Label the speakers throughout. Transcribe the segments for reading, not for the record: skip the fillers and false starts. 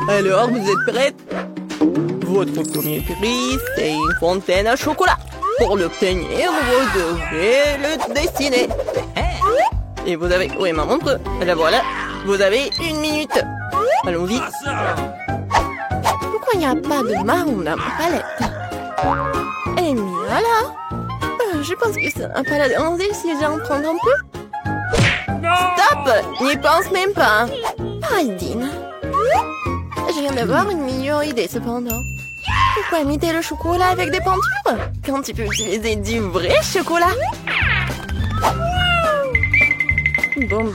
Speaker 1: Alors, vous êtes prête? Votre premier prix, c'est une fontaine à chocolat. Pour l'obtenir, vous devrez le dessiner. Et vous avez... Oui, ma montre. La voilà. Vous avez 1 minute. Allons-y. Pourquoi il n'y a pas de marron dans ma palette? Eh bien, voilà. Je pense que ça n'a pas la déranger si j'en prends un peu. Stop! N'y pense même pas. Aldine. Je viens d'avoir une meilleure idée, cependant. Pourquoi imiter le chocolat avec des peintures quand tu peux utiliser du vrai chocolat? Bon.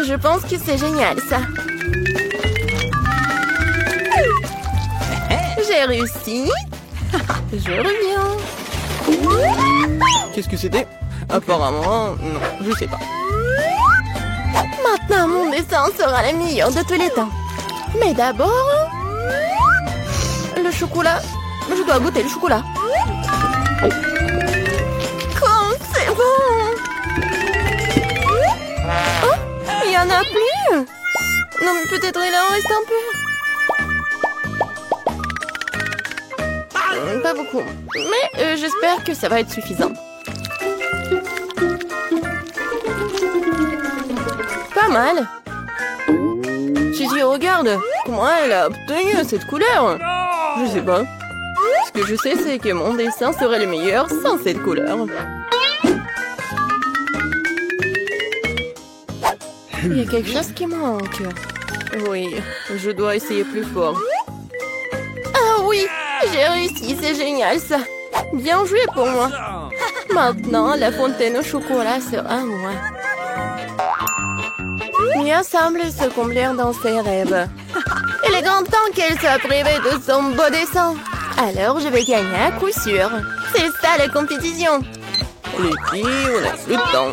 Speaker 1: Je pense que c'est génial, ça. J'ai réussi. Je reviens. Qu'est-ce que c'était? Apparemment, non, je sais pas. Maintenant, mon dessin sera le meilleur de tous les temps. Mais d'abord... le chocolat. Je dois goûter le chocolat. Comme c'est bon! Oh, il y en a plus! Non, mais peut-être il en reste un peu. Pas beaucoup. Mais j'espère que ça va être suffisant. Pas mal. Gigi, regarde. Comment elle a obtenu cette couleur? Je sais pas. Ce que je sais, c'est que mon dessin serait le meilleur sans cette couleur. Il y a quelque chose qui manque. Oui, je dois essayer plus fort. Ah oui, j'ai réussi, c'est génial ça. Bien joué pour moi. Maintenant, la fontaine au chocolat sera à moi. Mia semble se combler dans ses rêves. Il est grand temps qu'elle soit privée de son beau dessin. Alors, je vais gagner à coup sûr. C'est ça la compétition. Les filles, on n'a plus de temps.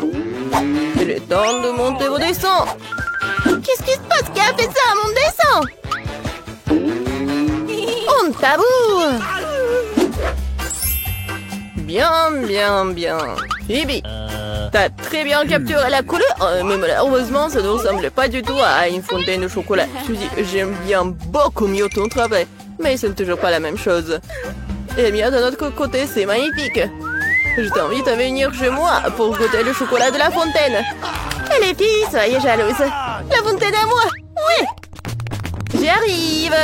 Speaker 1: Il est temps de monter vos dessins. Qu'est-ce qui se passe? Qui a fait ça à mon dessin? On tabou. Bien. Phoebe, t'as très bien capturé la couleur, mais malheureusement, ça ne ressemble pas du tout à une fontaine de chocolat. Suzy, j'aime bien beaucoup mieux ton travail, mais c'est toujours pas la même chose. Eh bien, d'un autre côté, c'est magnifique. Je t'invite à venir chez moi pour goûter le chocolat de la fontaine. Et les filles, soyez jalouses. La fontaine à moi. Oui. J'y arrive.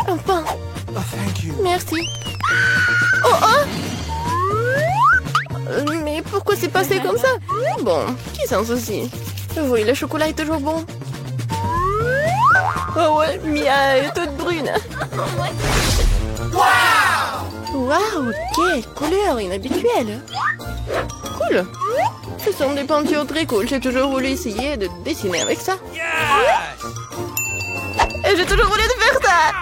Speaker 1: Enfin. Merci. Oh! Mais pourquoi c'est passé comme ça? Bon, qui s'en soucie? Oui, le chocolat est toujours bon. Oh ouais, Mia est toute brune. Waouh, quelle couleur inhabituelle. Cool. Ce sont des peintures très cool. J'ai toujours voulu essayer de dessiner avec ça. Et j'ai toujours voulu faire ça.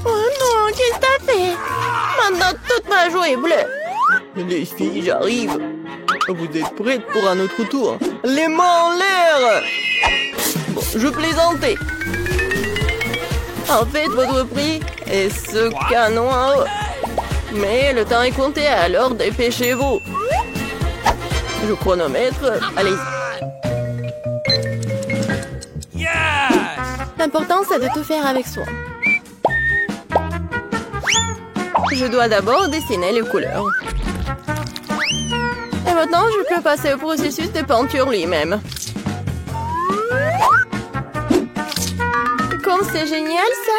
Speaker 1: Oh non, qu'est-ce que t'as fait? Maintenant, toute ma joie est bleue. Les filles, j'arrive. Vous êtes prêtes pour un autre tour? Les mains en l'air. Bon, je plaisantais. En fait, votre prix est ce canon en haut. Mais le temps est compté, alors dépêchez-vous. Le chronomètre, allez-y. L'important, c'est de tout faire avec soin. Je dois d'abord dessiner les couleurs. Et maintenant, je peux passer au processus de peinture lui-même. Comme c'est génial, ça!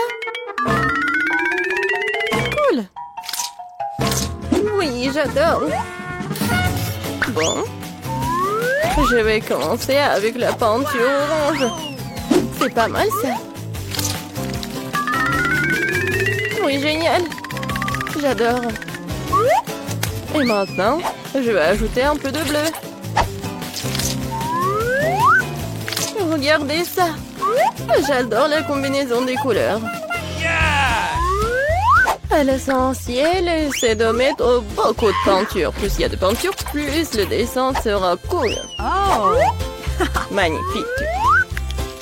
Speaker 1: Cool! Oui, j'adore! Bon. Je vais commencer avec la peinture orange. C'est pas mal, ça! Oui, génial! J'adore! Et maintenant, je vais ajouter un peu de bleu. Regardez ça! J'adore la combinaison des couleurs. À l'essentiel, c'est de mettre beaucoup de peinture. Plus il y a de peinture, plus le dessin sera cool. Oh! Magnifique!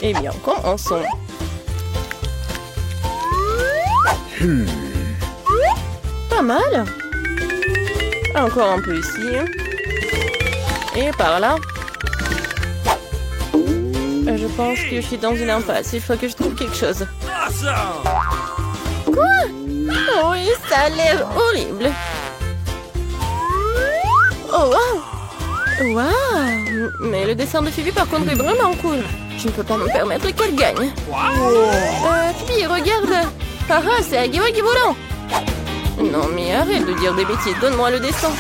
Speaker 1: Eh bien, commençons. Pas mal. Encore un peu ici. Et par là. Je pense que je suis dans une impasse. Il faut que je trouve quelque chose. Quoi? Oh oui, ça a l'air horrible. Oh, wow! Wow! Mais le dessin de Phoebe, par contre, est vraiment cool. Je ne peux pas me permettre qu'elle gagne. Phoebe, regarde! Ah ah, c'est Huggy Wuggy volant! Non, mais arrête de dire des bêtises. Donne-moi le dessin.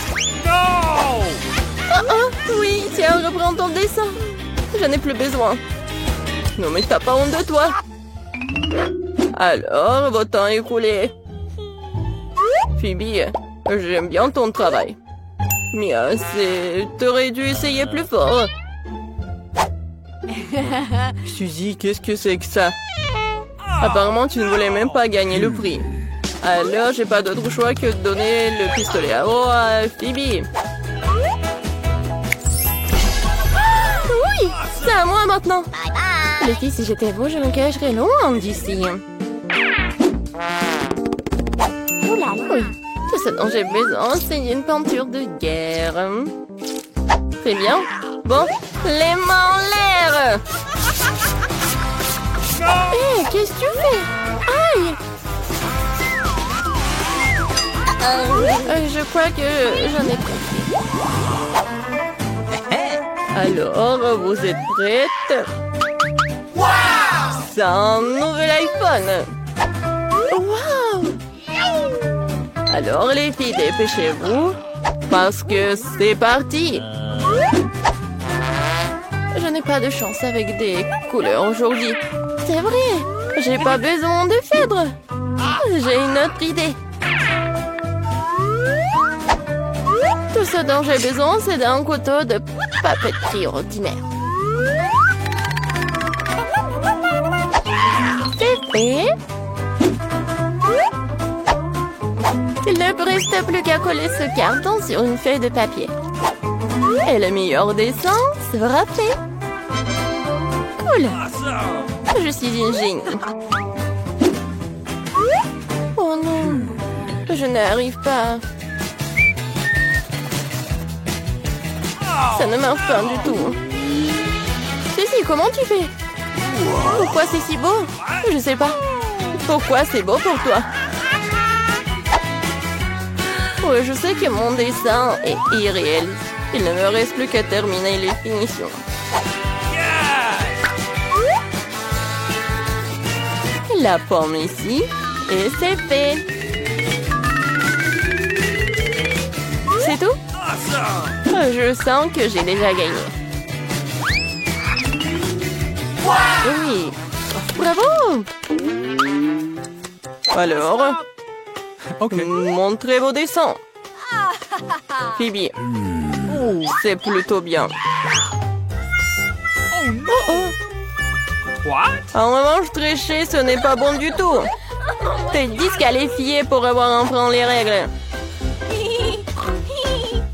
Speaker 1: Oh, oh, oui, tiens, reprends ton dessin. J'en ai plus besoin. Non, mais t'as pas honte de toi. Alors, votre temps est écoulé. Phoebe, j'aime bien ton travail. Mais t'aurais dû essayer plus fort. Suzy, qu'est-ce que c'est que ça? Apparemment, tu ne voulais même pas gagner le prix. Alors, j'ai pas d'autre choix que de donner le pistolet à eau à Phoebe. Oui, c'est à moi maintenant. Les filles, si j'étais vous, je me cacherais loin d'ici. Oula, oui. Tout ce dont j'ai besoin, c'est une peinture de guerre. Très bien. Bon, les mains en l'air. Hé, qu'est-ce que tu fais? Aïe! Je crois que j'en ai pris. Alors, vous êtes prêtes? C'est un nouvel iPhone. Wow! Alors, les filles, dépêchez-vous, parce que c'est parti. Je n'ai pas de chance avec des couleurs aujourd'hui. C'est vrai, j'ai pas besoin de fibre. J'ai une autre idée. Tout ce dont j'ai besoin, c'est d'un couteau de papeterie ordinaire. C'est fait. Il ne me reste plus qu'à coller ce carton sur une feuille de papier. Et le meilleur dessin sera fait. Cool. Je suis une génie. Oh non, je n'arrive pas. Ça ne marche pas du tout. Ceci, comment tu fais? Pourquoi c'est si beau? Je sais pas. Pourquoi c'est beau pour toi? Ouais, je sais que mon dessin est irréel. Il ne me reste plus qu'à terminer les finitions. La pomme ici, et c'est fait. C'est tout? Je sens que j'ai déjà gagné. Oui. Bravo! Alors, montrez vos dessins. Phoebe, c'est plutôt bien. Oh oh. En revanche, tricher, ce n'est pas bon du tout. T'es disqualifié pour avoir enfreint les règles.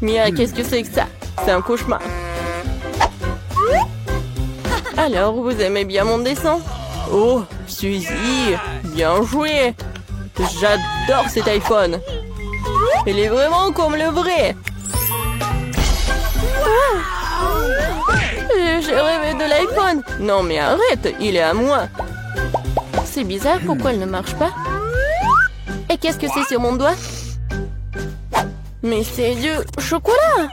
Speaker 1: Mia, qu'est-ce que c'est que ça? C'est un cauchemar. Alors, vous aimez bien mon dessin? Oh, Suzy, bien joué. J'adore cet iPhone. Il est vraiment comme le vrai. J'ai rêvé de l'iPhone. Non, mais arrête, il est à moi. C'est bizarre, pourquoi il ne marche pas? Et qu'est-ce que c'est sur mon doigt? Mais c'est du chocolat.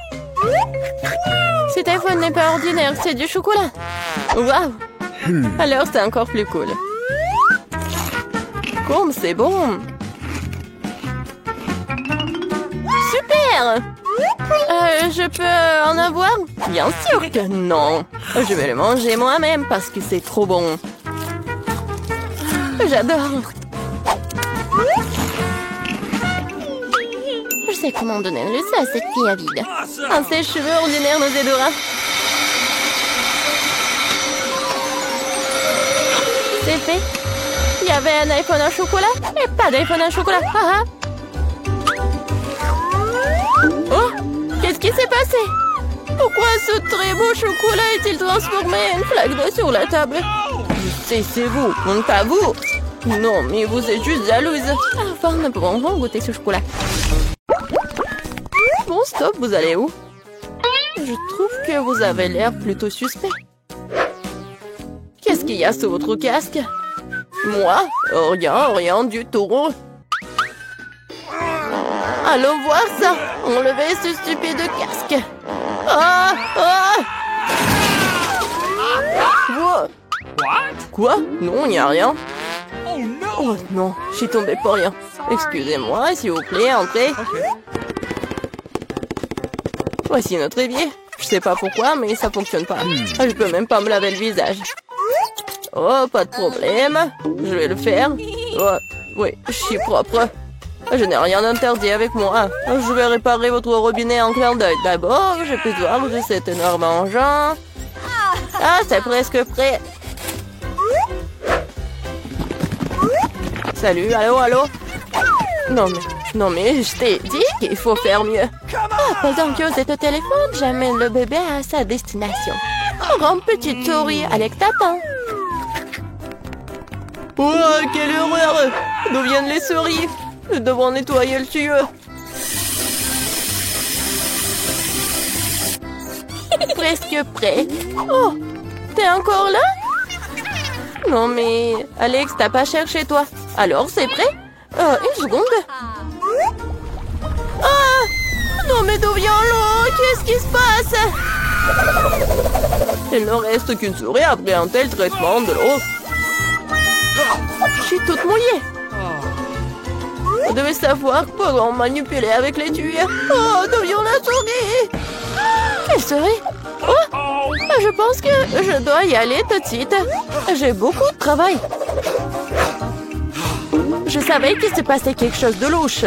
Speaker 1: Cet iPhone n'est pas ordinaire, c'est du chocolat. Waouh. Alors c'est encore plus cool. Comme c'est bon. Super. Je peux en avoir? Bien sûr que non. Je vais le manger moi-même parce que c'est trop bon. J'adore. Je sais comment donner le ça à cette fille avide. Un sèche-cheveux ordinaire nous aidera. C'est fait. Il y avait un iPhone à chocolat et pas d'iPhone à chocolat. Ah, ah. Oh, qu'est-ce qui s'est passé? Pourquoi ce très beau chocolat est-il transformé en une flaque d'eau sur la table? Je sais, c'est vous, pas vous. Non, mais vous êtes juste jalouse. Enfin, nous pouvons goûter ce chocolat. Bon, stop, vous allez où? Je trouve que vous avez l'air plutôt suspect. qu'il y a sous votre casque? Moi? Rien du tout. Allons voir ça. Enlevez ce stupide casque. Ah! Quoi? Non, il n'y a rien. Oh non, je suis tombée pour rien. Excusez-moi, s'il vous plaît, entrez. Voici notre évier. Je sais pas pourquoi, mais ça fonctionne pas. Je peux même pas me laver le visage. Oh, pas de problème. Je vais le faire. Oh, oui, je suis propre. Je n'ai rien d'interdit avec moi. Je vais réparer votre robinet en clin d'œil. D'abord, j'ai besoin de cet énorme engin. Ah, c'est presque prêt. Salut, allô? Non mais, je t'ai dit qu'il faut faire mieux. Pendant que vous êtes au téléphone, j'amène le bébé à sa destination. Grande petite souris avec tapin. Oh, quelle horreur! D'où viennent les souris? Nous devons nettoyer le tuyau. Presque prêt. Oh, t'es encore là? Non mais, Alex, t'as pas cherché toi. Alors, c'est prêt? Une seconde. Ah! Non mais d'où vient l'eau? Qu'est-ce qui se passe? Il ne reste qu'une souris après un tel traitement de l'eau. Je suis toute mouillée. Vous devez savoir comment manipuler avec les tuyaux. Oh, d'où vient la souris? Quelle souris? Oh, je pense que je dois y aller tout de suite. J'ai beaucoup de travail. Je savais qu'il se passait quelque chose de louche.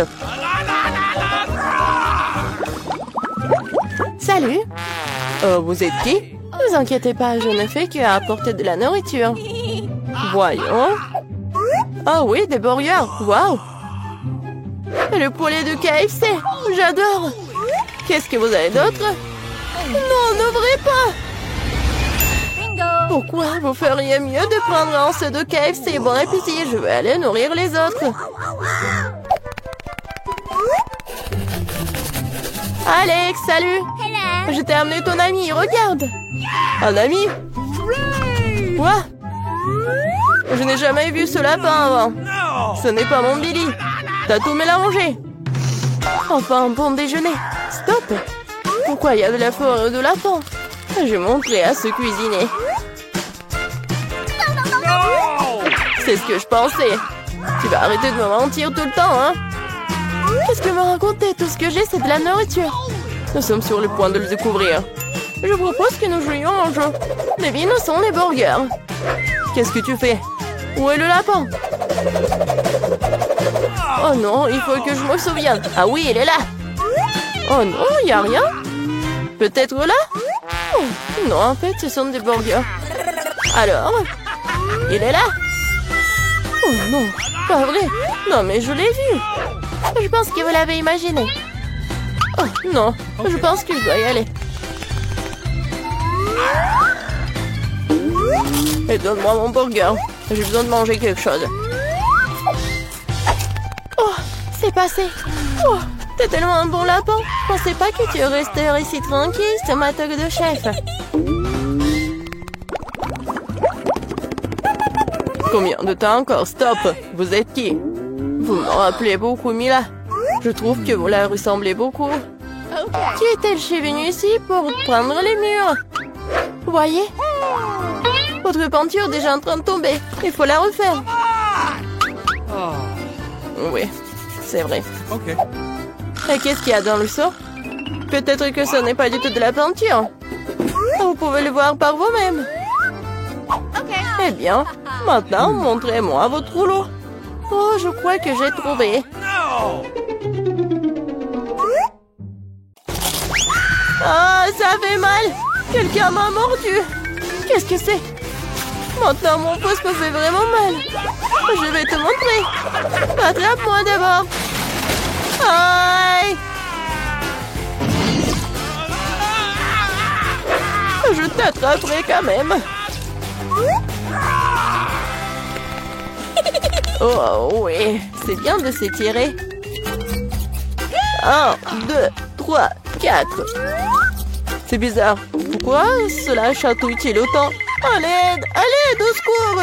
Speaker 1: Salut. Vous êtes qui? Ne vous inquiétez pas, je ne fais qu'apporter de la nourriture. Voyons. Ah oui, des burgers. Waouh. Le poulet de KFC. J'adore. Qu'est-ce que vous avez d'autre? Non, n'ouvrez pas. Pourquoi vous feriez mieux de prendre un seau de KFC? Bon appétit, je vais aller nourrir les autres. Alex, salut. Je t'ai amené ton ami, regarde. Un ami? Quoi? Je n'ai jamais vu ce lapin avant. Ce n'est pas mon Billy. T'as tout mélangé. Enfin, un bon déjeuner. Stop. Pourquoi il y a de la forêt de lapin? J'ai montré à se cuisiner. C'est ce que je pensais. Tu vas arrêter de me mentir tout le temps, hein? Qu'est-ce que me raconter? Tout ce que j'ai, c'est de la nourriture. Nous sommes sur le point de le découvrir. Je propose que nous jouions un jeu. Devine où sont les burgers. Qu'est-ce que tu fais? Où est le lapin? Oh non, il faut que je me souvienne. Ah oui, il est là. Oh non, il n'y a rien. Peut-être là? Oh, non, en fait, ce sont des burgers. Alors? Il est là? Oh non, pas vrai. Non, mais je l'ai vu. Je pense que vous l'avez imaginé. Oh non, je pense que je dois y aller. Et donne-moi mon burger. J'ai besoin de manger quelque chose. Oh, c'est passé. Oh, t'es tellement un bon lapin. Je pensais pas que tu resterais ici tranquille sur ma toque de chef. Combien de temps encore? Stop. Vous êtes qui? Vous me rappelez beaucoup Mila. Je trouve que vous la ressemblez beaucoup. Qui est-elle venue ici pour prendre les murs? Vous voyez? Votre peinture est déjà en train de tomber. Il faut la refaire. Oui, c'est vrai. Et qu'est-ce qu'il y a dans le seau? Peut-être que ce n'est pas du tout de la peinture. Vous pouvez le voir par vous-même. Eh bien, maintenant, montrez-moi votre rouleau. Oh, je crois que j'ai trouvé. Ah, ça fait mal. Quelqu'un m'a mordu. Qu'est-ce que c'est? Maintenant, mon pouce me fait vraiment mal. Je vais te montrer. Attrape-moi d'abord. Aïe! Je t'attraperai quand même. Oh oui, c'est bien de s'étirer. 1, 2, 3, 4. C'est bizarre. Pourquoi cela chatouille-t-il autant? À l'aide! À l'aide! Au secours!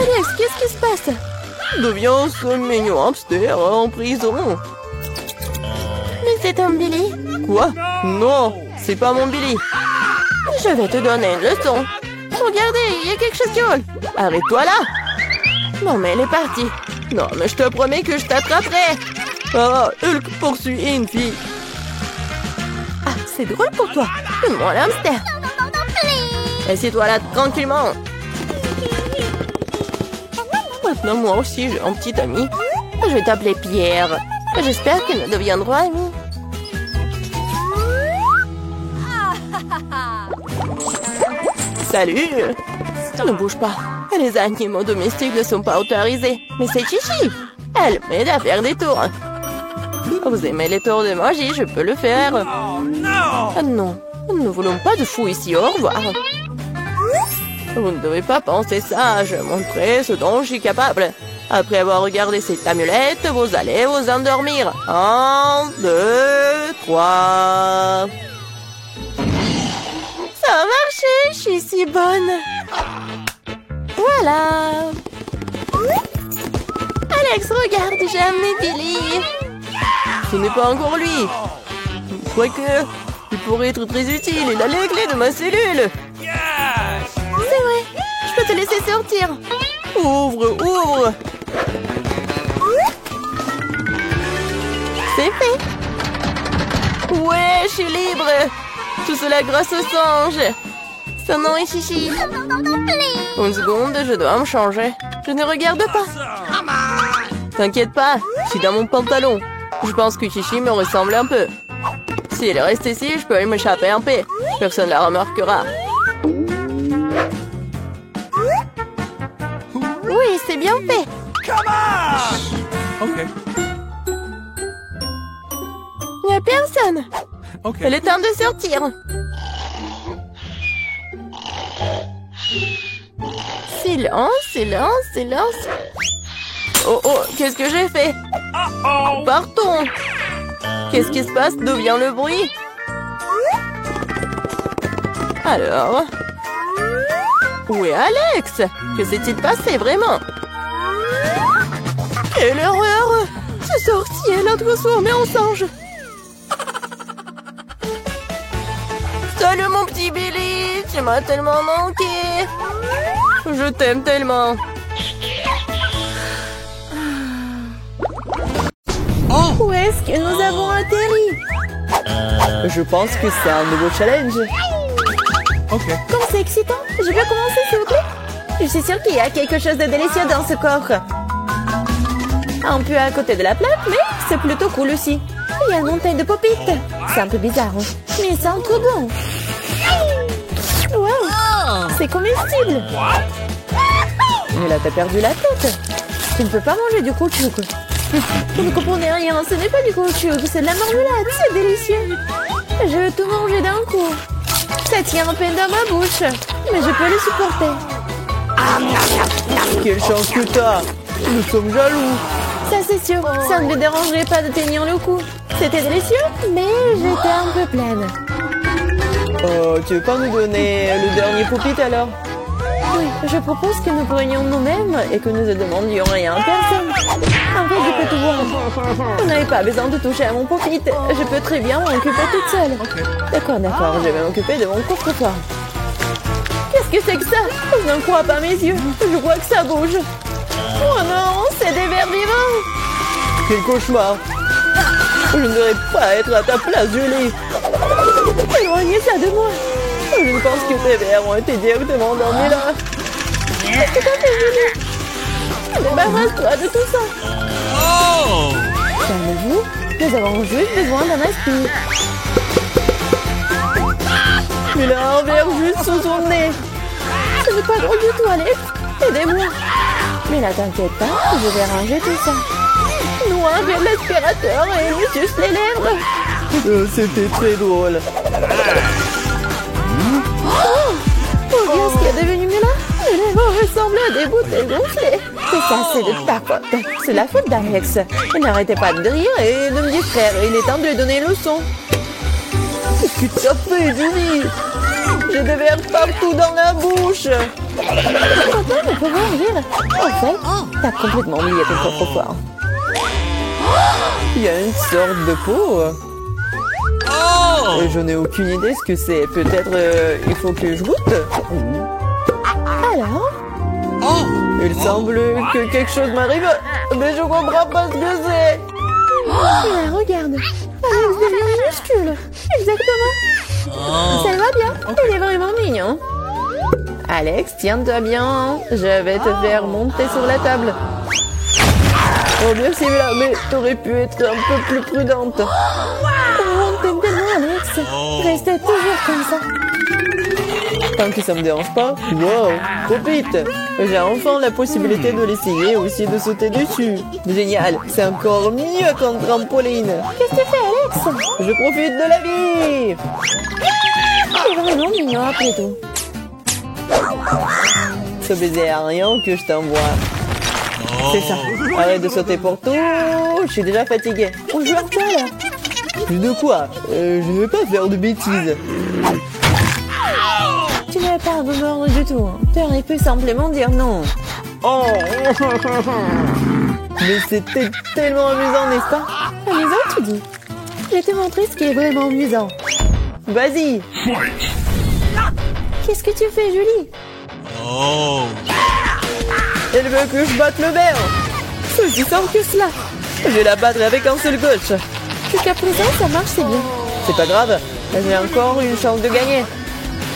Speaker 1: Alex, qu'est-ce qui se passe? Deviens ce mignon hamster en prison. Mais c'est ton Billy. Quoi? Non, c'est pas mon Billy. Je vais te donner une leçon. Regardez, il y a quelque chose qui vole. Arrête-toi là. Non, mais elle est partie. Non, mais je te promets que je t'attraperai. Ah, Hulk poursuit une fille. Ah, c'est drôle pour toi. Donne-moi l'hamster. Assieds-toi là tranquillement. Maintenant, moi aussi, j'ai un petit ami. Je vais t'appeler Pierre. J'espère que nous deviendrons amis. Salut! Ne bouge pas. Les animaux domestiques ne sont pas autorisés. Mais c'est Chichi. Elle m'aide à faire des tours. Vous aimez les tours de magie, je peux le faire. Ah non, nous ne voulons pas de fou ici. Au revoir. Vous ne devez pas penser ça. Je montrerai ce dont je suis capable. Après avoir regardé cette amulette, vous allez vous endormir. 1, 2, 3... Ça a marché, je suis si bonne. Voilà. Alex, regarde, j'ai amené Billy. Ce n'est pas encore lui. Quoique, il pourrait être très utile. Il a les clés de ma cellule. C'est vrai, je peux te laisser sortir. Ouvre, ouvre. C'est fait. Ouais, je suis libre. Tout cela grâce au singe. Son nom est Chichi. Une seconde, je dois me changer. Je ne regarde pas. T'inquiète pas, je suis dans mon pantalon. Je pense que Chichi me ressemble un peu. Si elle reste ici, je peux m'échapper en paix. Personne ne la remarquera. Oui, c'est bien fait.
Speaker 2: Ok.
Speaker 1: Il n'y a personne.
Speaker 2: Ok.
Speaker 1: Il est temps de sortir. Silence, silence, silence. Oh, oh, qu'est-ce que j'ai fait? Partons. Qu'est-ce qui se passe? D'où vient le bruit? Alors? Où est Alex? Que s'est-il passé vraiment? Quelle horreur! C'est sorti, elle a transformé en singe. Salut mon petit Billy, tu m'as tellement manqué. Je t'aime tellement. Où est-ce que nous avons atterri? Je pense que c'est un nouveau challenge.
Speaker 2: Ok.
Speaker 1: Comme c'est excitant, je peux commencer s'il vous plaît? Je suis sûre qu'il y a quelque chose de délicieux dans ce coffre. Un peu à côté de la plaque, mais c'est plutôt cool aussi. Il y a une montagne de pop-it. C'est un peu bizarre, hein? Mais ça sent trop bon. Wow, c'est comestible. Mais là, t'as perdu la tête. Tu ne peux pas manger du caoutchouc. Vous ne comprenez rien, ce n'est pas du caoutchouc, c'est de la marmelade, c'est délicieux. Je veux tout manger d'un coup. Ça tient à peine dans ma bouche, mais je peux le supporter.
Speaker 3: Quelle chance que t'as! Nous sommes jaloux!
Speaker 1: Ça c'est sûr, ça ne me dérangerait pas de tenir le coup. C'était délicieux, mais j'étais un peu pleine.
Speaker 3: Oh, tu veux pas nous donner le dernier pop-it alors?
Speaker 1: Oui, je propose que nous prenions nous-mêmes et que nous ne demandions rien à personne. En fait, je peux tout voir. Vous n'avez pas besoin de toucher à mon pop-it. Je peux très bien m'en occuper toute seule. D'accord, d'accord, je vais m'occuper de mon coffre-fort. Qu'est-ce que c'est que ça? Je ne crois pas mes yeux. Je vois que ça bouge. Oh non, c'est des vers vivants.
Speaker 3: Quel cauchemar! Je ne devrais pas être à ta place, Julie!
Speaker 1: Éloignez ça de moi.
Speaker 3: Je ne pense que tes vers ont été directement endormis là!
Speaker 1: Qu'est-ce que t'as fait, Julie? Débarrasse-toi de tout ça. Calmez-vous, nous avons juste besoin d'un aspire.
Speaker 3: Il a un verre juste sous son nez!
Speaker 1: Ce n'est pas drôle du tout, Alex. Aidez-moi. Mais là, t'inquiète pas, je vais ranger tout ça. Nous enlève l'aspirateur et lui suce les lèvres.
Speaker 3: C'était très drôle!
Speaker 1: Regarde ce qui est devenu là. Les lèvres ressemblent à des bouteilles gonflées. C'est ça, c'est de ta faute. C'est la faute d'Alex. Il n'arrêtait pas de rire et de me distraire. Il est temps de lui donner une leçon.
Speaker 3: Qu'est-ce que t'as fait, Julie?
Speaker 1: J'ai des verres partout dans la bouche. Content de pouvoir rire. En fait, t'as complètement oublié tes propres poires. Il y a une sorte de peau. Et je n'ai aucune idée ce que c'est. Peut-être il faut que je goûte. Alors? Il semble que quelque chose m'arrive, mais je comprends pas ce que c'est. Regarde, Alex devient minuscule. Exactement. Ça va bien, il est vraiment mignon. Alex, tiens-toi bien. Je vais te faire monter sur la table. Oh merci, mais t'aurais pu être un peu plus prudente. Oh, t'aimes tellement Alex. Restez toujours comme ça. Tant que ça me dérange pas. Wow, profite. J'ai enfin la possibilité de l'essayer et aussi de sauter dessus. Génial, c'est encore mieux qu'un trampoline. Qu'est-ce que tu fais, Alex? Je profite de la vie. C'est vraiment mignon après tout. Ce baiser aérien que je t'envoie. C'est ça. Arrête de sauter pour tout. Je suis déjà fatiguée. On joue à quoi là? Plus de quoi? Je ne vais pas faire de bêtises. Tu n'avais pas à me mordre du tout. Tu aurais pu simplement dire non. Oh. Mais c'était tellement amusant, n'est-ce pas? Amusant, tu dis? Je vais te montrer ce qui est vraiment amusant. Vas-y. Qu'est-ce que tu fais, Julie? Elle veut que je batte le verre. C'est aussi simple que cela. Je vais la battre avec un seul gauche. Jusqu'à présent, ça marche, c'est bien. C'est pas grave. J'ai encore une chance de gagner.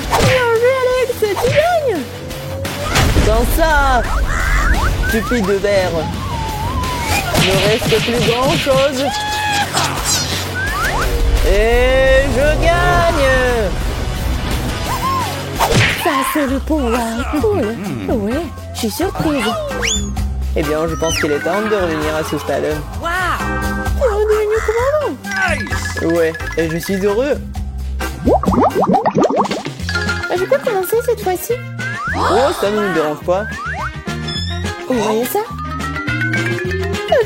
Speaker 1: Bien joué, Alex, tu gagnes. Dans ça, stupide verre. Il ne reste plus grand-chose. Et je gagne. Ça, c'est le pouvoir. Cool. Oui, je suis surprise. Eh bien, je pense qu'il est temps de revenir à ce stade. Tu es redevenu commandant. Ouais, et je suis heureux. Je peux commencer cette fois-ci? Oh, ça ne me dérange pas. Vous voyez ça?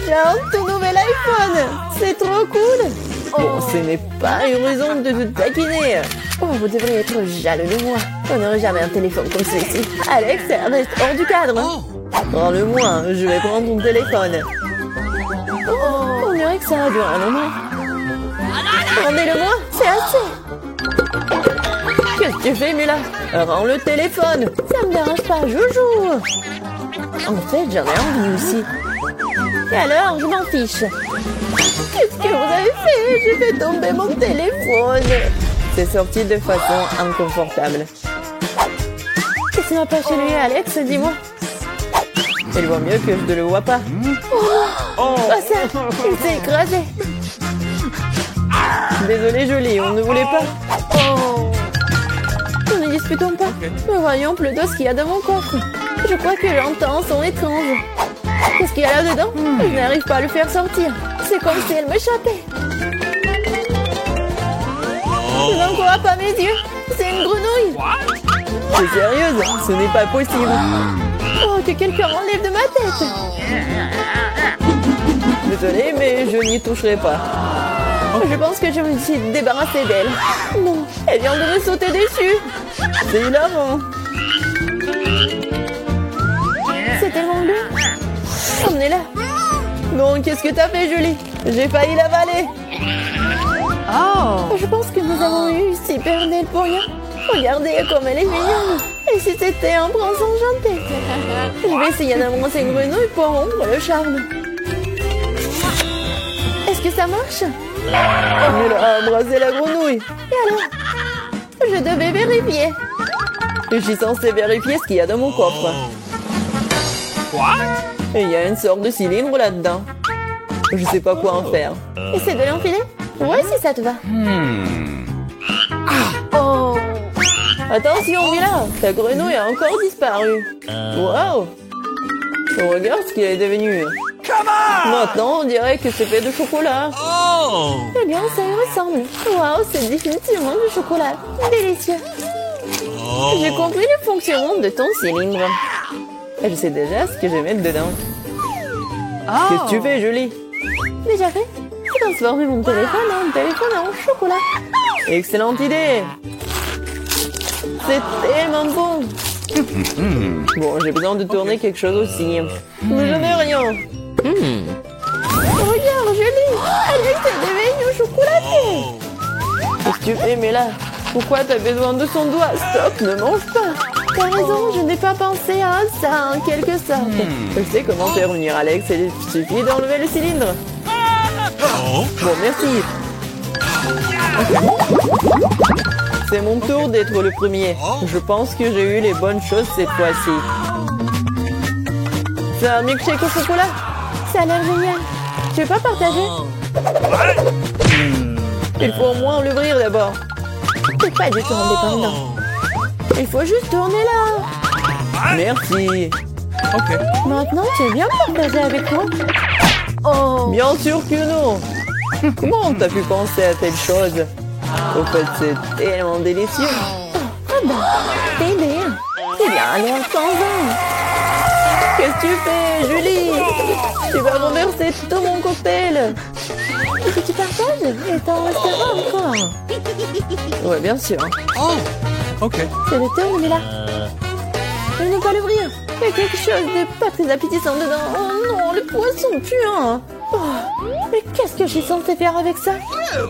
Speaker 1: J'ai un tout nouvel iPhone. C'est trop cool. Bon, ce n'est pas une raison de te taquiner. Oh, vous devriez être jaloux de moi. On n'aurait jamais un téléphone comme celui-ci. Alex, reste hors du cadre. Prends-le-moi, je vais prendre ton téléphone. Oh, on dirait que ça a duré un moment. Rendez-le-moi, c'est assez. Qu'est-ce que tu fais, Mila? Rends le téléphone. Ça me dérange pas, je joue. En fait, j'en ai envie aussi. Et alors, je m'en fiche. Qu'est-ce que vous avez fait? J'ai fait tomber mon téléphone. C'est sorti de façon inconfortable. Qu'est-ce qui m'a pas chez lui, Alex? Dis-moi. Il voit mieux que je ne le vois pas. Oh ça, il s'est écrasé. Désolé, Jolie, on ne voulait pas. Oh. Ne disputons pas. Mais voyons plutôt ce qu'il y a dans mon coffre. Je crois que j'entends un son étrange. Qu'est-ce qu'il y a là-dedans? Je n'arrive pas à le faire sortir. C'est comme si elle m'échappait. Je n'en crois pas mes yeux. C'est une grenouille. T'es sérieuse? Ce n'est pas possible. Oh, que quelqu'un m'enlève de ma tête. Désolée, mais je n'y toucherai pas. Je pense que je me suis débarrassée d'elle. Non, elle vient de me sauter dessus. C'est hilarant. C'est tellement bleu. Emmenez-la. Non, qu'est-ce que t'as fait, Julie? J'ai failli l'avaler. Oh. Je pense que nous avons eu super d'elle pour rien. Regardez comme elle est mignonne. Et si c'était un prince enchanté? Je vais essayer d'embrasser une grenouille pour rompre le charme. Est-ce que ça marche? Elle a embrassé la grenouille. Et alors? Je devais vérifier. Je suis censée vérifier ce qu'il y a dans mon coffre. Et il y a une sorte de cylindre là-dedans. Je sais pas quoi en faire. Essaie de l'enfiler? Ouais, si ça te va. Oh. Attention, Mila, ta grenouille a encore disparu. Wow. Regarde ce qu'il est devenu. Maintenant, on dirait que c'est fait de chocolat. Eh bien, ça y ressemble. Wow, c'est définitivement du chocolat. Délicieux. J'ai compris le fonctionnement de ton cylindre. Et je sais déjà ce que je vais mettre dedans. Qu'est-ce que tu fais, Julie? Déjà fait? J'ai transformé mon téléphone en téléphone en chocolat. Excellente idée. c'est tellement bon. Bon, j'ai besoin de tourner quelque chose aussi. Mais je n'ai rien. Regarde, Julie, Alex est devenu chocolaté. Qu'est-ce que tu fais, mais là, pourquoi t'as besoin de son doigt? Stop, ne mange pas. T'as raison, je n'ai pas pensé à ça en quelque sorte. Je sais comment faire venir Alex, il suffit d'enlever le cylindre. Bon, merci. C'est mon tour d'être le premier. Je pense que j'ai eu les bonnes choses cette fois-ci. C'est un milkshake au chocolat? Ça a l'air génial. Tu veux pas partager? Il faut au moins l'ouvrir d'abord. C'est pas du tout indépendant. Il faut juste tourner là. Merci.
Speaker 2: Ok.
Speaker 1: Maintenant, tu veux bien partager avec moi? Oh. Bien sûr que non. Comment t'as pu penser à telle chose? Au fait, c'est tellement délicieux. Ah bah, c'est bien. C'est bien, allez, on s'en va. Qu'est-ce que tu fais, Julie? Tu vas renverser tout mon cocktail. Est-ce que tu partages? Et t'en resteras encore. Ouais, bien sûr.
Speaker 2: Ok.
Speaker 1: C'est le tour, mais là. Je ne peux pas l'ouvrir. Il y a quelque chose de pas très appétissant dedans. Oh non, le poisson puant. Oh, mais qu'est-ce que je suis censée faire avec ça?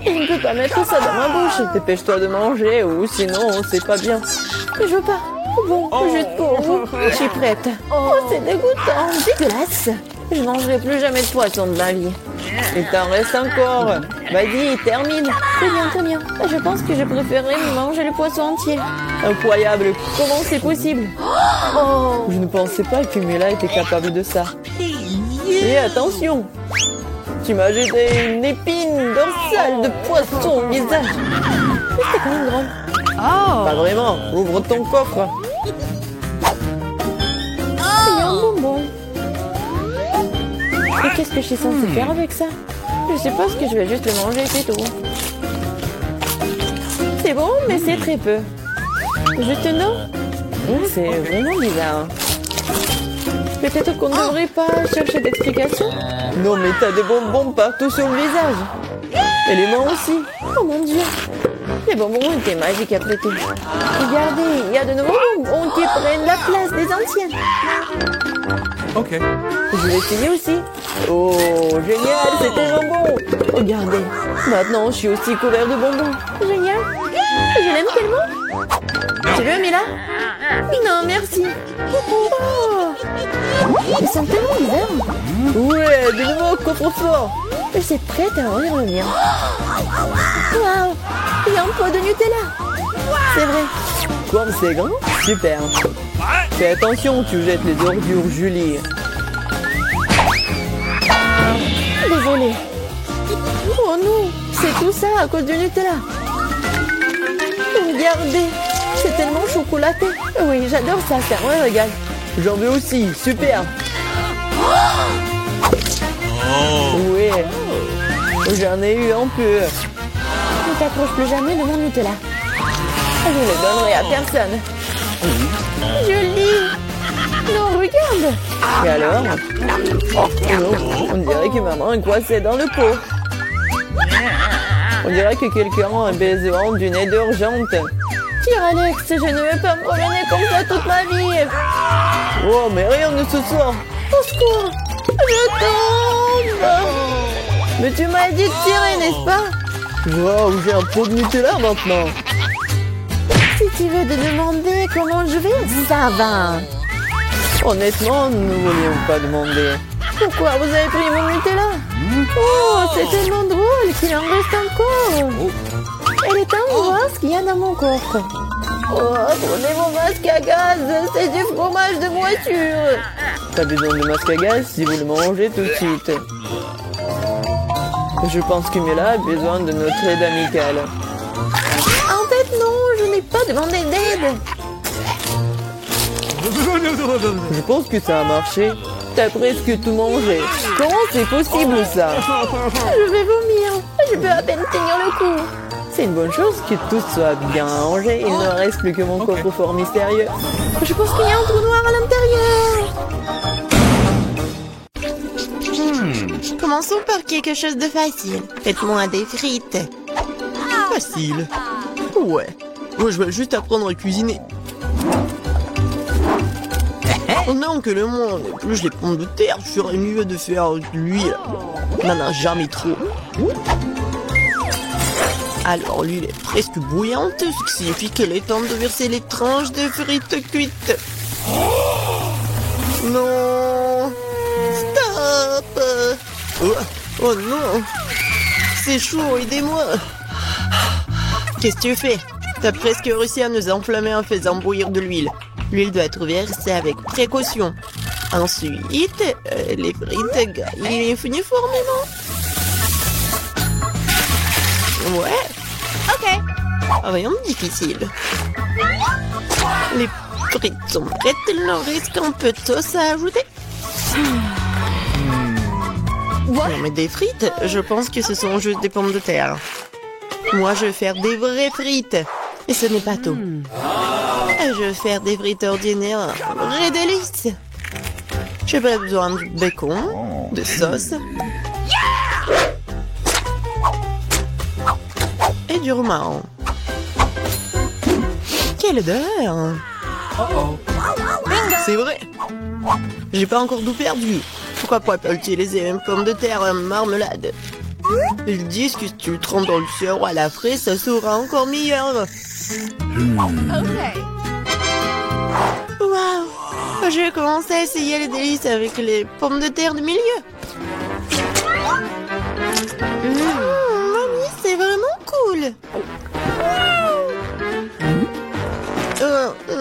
Speaker 1: Je ne peux pas mettre ça dans ma bouche. Dépêche-toi de manger ou sinon c'est pas bien. Je veux pas. Bon, juste pour vous. Je suis prête. Oh, c'est dégoûtant. Dégueulasse. Je mangerai plus jamais de poisson de ma vie. Il t'en reste encore. Vas-y, termine. Très bien, très bien. Je pense que je préférerais manger le poisson entier. Incroyable. Comment c'est possible? Oh. Je ne pensais pas que Mila était capable de ça. Et attention, tu m'as jeté une épine dorsale de poisson au visage. Mais c'était quand même drôle. Pas vraiment. Ouvre ton coffre. Il y a un bonbon. Et qu'est-ce que je suis censée faire avec ça? Je suppose que je vais juste le manger, c'est tout. C'est bon, mais c'est très peu. Juste non? C'est vraiment bizarre. Peut-être qu'on ne devrait pas chercher d'explications? Non, mais t'as des bonbons partout sur le visage. Et les mains aussi. Oh mon Dieu. Les bonbons étaient magiques après tout. Regardez, il y a de nouveaux bonbons qui prennent la place des anciens.
Speaker 2: Ok.
Speaker 1: Je vais essayer aussi. Oh, génial, c'est tellement bon. Regardez, maintenant je suis aussi couvert de bonbons. Génial. Je l'aime tellement. Tu veux, Mila? Non, merci. Oh. Ils sont tellement bizarres. Ouais, de nouveau, coffre-fort. Je suis prête à ouvrir le mien. Waouh, il y a un pot de Nutella. C'est vrai. Comme c'est grand, super. Fais attention, tu jettes les ordures, Julie. Désolée. Oh non, c'est tout ça à cause du Nutella. Regardez, c'est tellement chocolaté. Oui, j'adore ça, c'est un régal. J'en veux aussi, super. Oui, j'en ai eu un peu. Ne t'approche plus jamais de mon Nutella. Je ne le donnerai à personne. Julie! Non, regarde! Et alors? Oh non, on dirait que maman est coincée dans le pot. On dirait que quelqu'un a besoin d'une aide urgente. Tire, Alex, je ne veux pas me promener comme ça toute ma vie. Oh, mais rien ne se sort. Au secours! Je tombe! Mais tu m'as dit de tirer, n'est-ce pas? Wow, j'ai un pot de Nutella maintenant. Si tu veux te demander comment je vais, ça va. Honnêtement, nous ne voulions pas demander. Pourquoi vous avez pris mon Nutella? Oh, c'est tellement drôle qu'il en reste encore. Elle est temps de voir ce qu'il y a dans mon coffre. Oh, prenez mon masque à gaz, c'est du fromage de voiture. Pas besoin de masque à gaz si vous le mangez tout de suite. Je pense que Mila a besoin de notre aide amicale. En fait, non, je n'ai pas demandé d'aide. Je pense que ça a marché. T'as presque tout mangé. Comment c'est possible, ça? Je vais vomir. Je peux à peine tenir le coup. C'est une bonne chose que tout soit bien rangé. Il ne reste plus que mon coffre-fort mystérieux. Je pense qu'il y a un trou noir à l'intérieur. Commençons par quelque chose de facile. Faites-moi des frites. Facile. Ouais.
Speaker 3: Moi, je vais juste apprendre à cuisiner. Oh non, que le monde épluche les pommes de terre, je serais mieux de faire de l'huile. N'en a jamais trop. Alors, l'huile est presque bouillante, ce qui signifie qu'il est temps de verser les tranches de frites cuites. Non! Stop! Oh non! C'est chaud, aidez-moi! Qu'est-ce que tu fais? T'as presque réussi à nous enflammer en faisant bouillir de l'huile. L'huile doit être versée avec précaution. Ensuite, les frites grillent uniformément. Ouais. Ok. Rien de difficile. Les frites sont prêtes, il leur reste un peu de sauce à ajouter. Non mais des frites, je pense que ce sont juste des pommes de terre. Moi je vais faire des vraies frites. Et ce n'est pas tout. Je vais faire des frites ordinaires, vraies délices. J'ai pas besoin de bacon, de sauce. Et du romarin. Quelle odeur! C'est vrai. J'ai pas encore tout perdu. Pourquoi pas utiliser une pomme de terre en marmelade? Ils disent que si tu le trempes dans le sirop à la fraise, ça sera encore meilleur. Waouh! Je vais commencer à essayer les délices avec les pommes de terre du milieu. Mamie, c'est vraiment cool.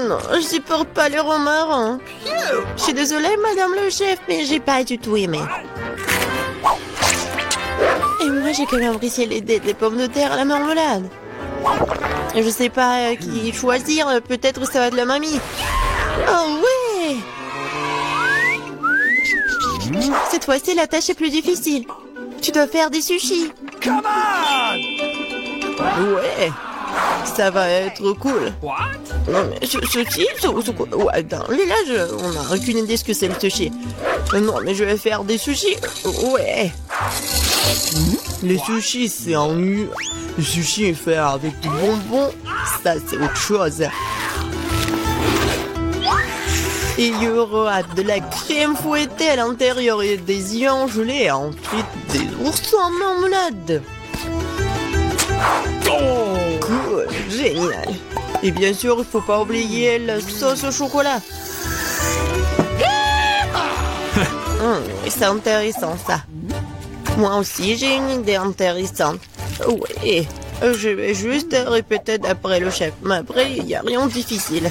Speaker 3: Non, je supporte pas le romarin. Je suis désolée, madame le chef, mais j'ai pas du tout aimé. Et moi, j'ai quand même apprécié des pommes de terre à la marmelade. Je sais pas qui choisir, peut-être ça va être la mamie. Oh ouais! Cette fois-ci, la tâche est plus difficile. Tu dois faire des sushis.
Speaker 2: Come on!
Speaker 3: Ouais, ça va être cool.
Speaker 2: What?
Speaker 3: Non mais sushi, ouais, dans le village, on n'a aucune idée ce que c'est le sushi. Non mais je vais faire des sushis. Ouais. Les sushis, c'est en nu. Le sushi est fait avec du bonbon. Ça, c'est autre chose. Et il y aura de la crème fouettée à l'intérieur et des œufs gelés. Et ensuite, des oursons en marmelade. Cool, génial. Et bien sûr, il faut pas oublier la sauce au chocolat. C'est intéressant ça. Moi aussi, j'ai une idée intéressante. Oui, je vais juste répéter d'après le chef. Mais après, il n'y a rien de difficile.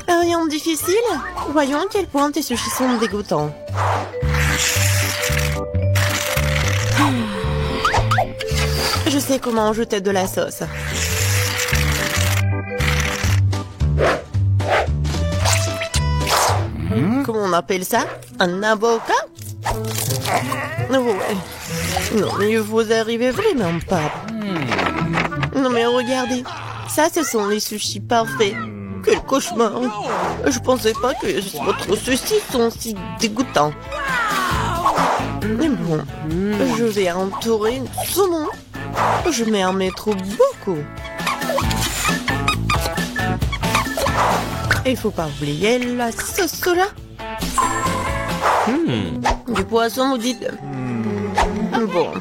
Speaker 3: Rien de difficile? Voyons à quel point tes sushis sont dégoûtants. Je sais comment ajouter de la sauce. Comment on appelle ça? Un avocat? Ouais. Non, mais vous arrivez vraiment pas. Non, mais regardez. Ça, ce sont les sushis parfaits. Quel cauchemar. Je pensais pas que votre sushi sont si dégoûtants. Mais bon, je vais entourer le saumon. Je vais en mettre beaucoup. Il faut pas oublier la sauce là. Du poisson, vous dites. Bon,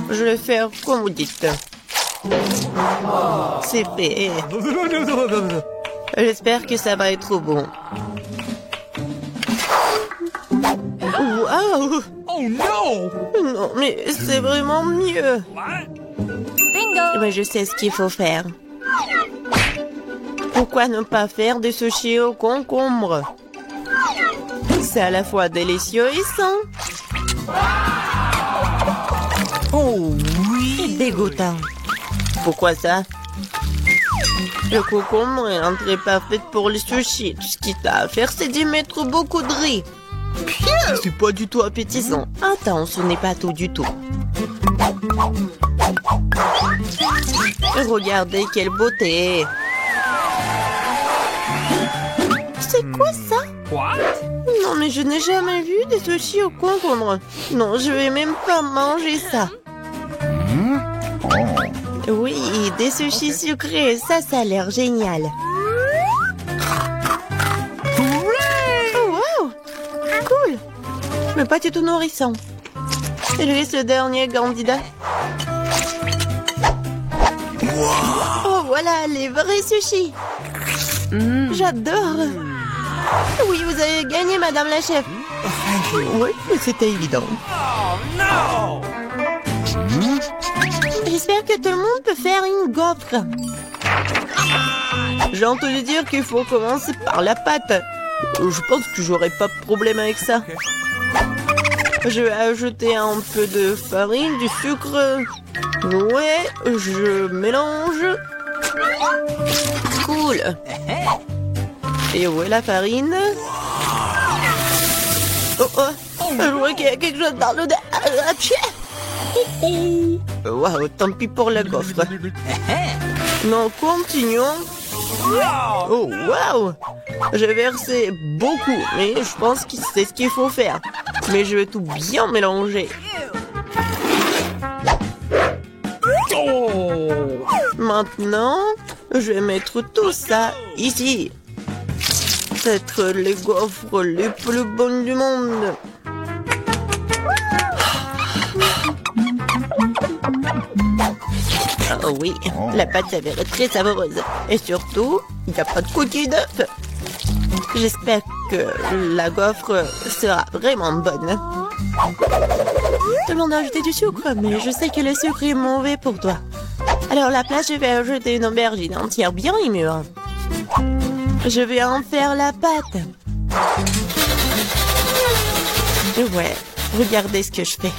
Speaker 3: je vais faire comme vous dites. C'est fait. J'espère que ça va être bon. Waouh!
Speaker 2: Oh no!
Speaker 3: Non, mais c'est vraiment mieux.
Speaker 2: What?
Speaker 3: Mais je sais ce qu'il faut faire. Pourquoi ne pas faire des sushis au concombre? C'est à la fois délicieux et sain.
Speaker 2: Oh
Speaker 3: Et dégoûtant. Pourquoi ça? Le concombre est l'entrée parfaite pour les sushis. Tout ce qu'il t'a à faire, c'est d'y mettre beaucoup de riz. C'est pas du tout appétissant. Attends, ce n'est pas tout du tout. Regardez quelle beauté. C'est quoi ça?
Speaker 2: What?
Speaker 3: Non, mais je n'ai jamais vu des sushis au concombre. Non, je vais même pas manger ça. Oui, des sushis sucrés, ça a l'air génial. Oh, wow! Cool! Mais pas du tout nourrissant. Je laisse le dernier candidat. Oh, voilà, les vrais sushis! J'adore! Oui, vous avez gagné, madame la chef.
Speaker 1: Oui, mais c'était évident.
Speaker 2: Oh, no!
Speaker 3: J'espère que tout le monde peut faire une gaufre.
Speaker 1: J'ai entendu dire qu'il faut commencer par la pâte. Je pense que j'aurai pas de problème avec ça. Je vais ajouter un peu de farine, du sucre. Ouais, je mélange. Cool. Et où est la farine? Oh oh, je vois qu'il y a quelque chose dans l'odeur. Waouh, tant pis pour la gaufre. Non, continuons. Oh, waouh! J'ai versé beaucoup, mais je pense que c'est ce qu'il faut faire. Mais je vais tout bien mélanger. Maintenant, je vais mettre tout ça ici. Peut-être les gaufres les plus bonnes du monde. Oh oui, la pâte s'avère très savoureuse. Et surtout, il n'y a pas de coquille d'œuf. J'espère que la gaufre sera vraiment bonne. Tout le monde a ajouté du sucre, mais je sais que le sucre est mauvais pour toi. Alors à la place, je vais ajouter une aubergine entière bien mûre. Je vais en faire la pâte. Ouais, regardez ce que je fais.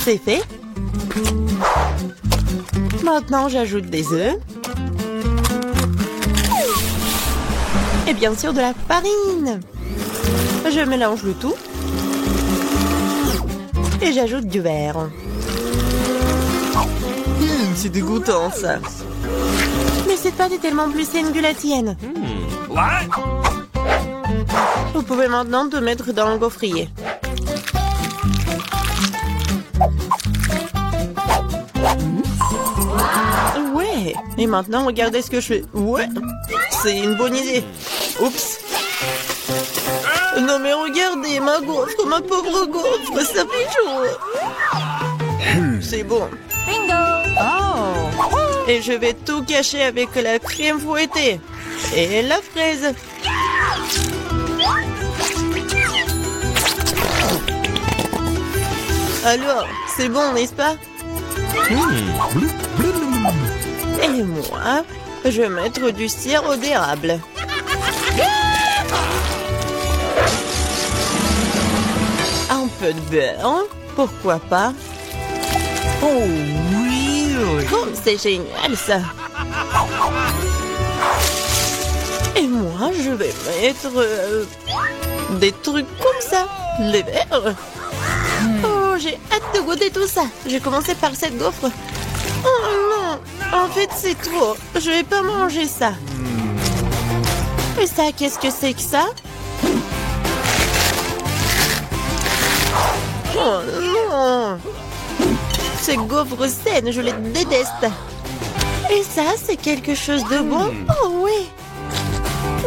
Speaker 1: C'est fait. Maintenant, j'ajoute des œufs. Et bien sûr, de la farine. Je mélange le tout. Et j'ajoute du verre. C'est dégoûtant, ça. Mais cette pâte est tellement plus saine que la tienne.
Speaker 2: What?
Speaker 1: Vous pouvez maintenant te mettre dans le gaufrier. Ouais. Et maintenant, regardez ce que je fais. Ouais. C'est une bonne idée. Oups. Non mais regardez, ma gaufre, ma pauvre gaufre, ça fait chaud. C'est bon.
Speaker 2: Bingo! Oh!
Speaker 1: Et je vais tout cacher avec la crème fouettée. Et la fraise. Alors, c'est bon, n'est-ce pas? Et moi, je vais mettre du sirop d'érable. Un peu de beurre, pourquoi pas? Oh oui! Oh, c'est génial ça! Et moi, je vais mettre des trucs comme ça, les verres. Oh, j'ai hâte de goûter tout ça. Je vais commencer par cette gaufre. Oh non, en fait c'est trop. Je vais pas manger ça. Et ça, qu'est-ce que c'est que ça? Oh non! Ces gaufres saines, je les déteste. Et ça, c'est quelque chose de bon? Oh oui!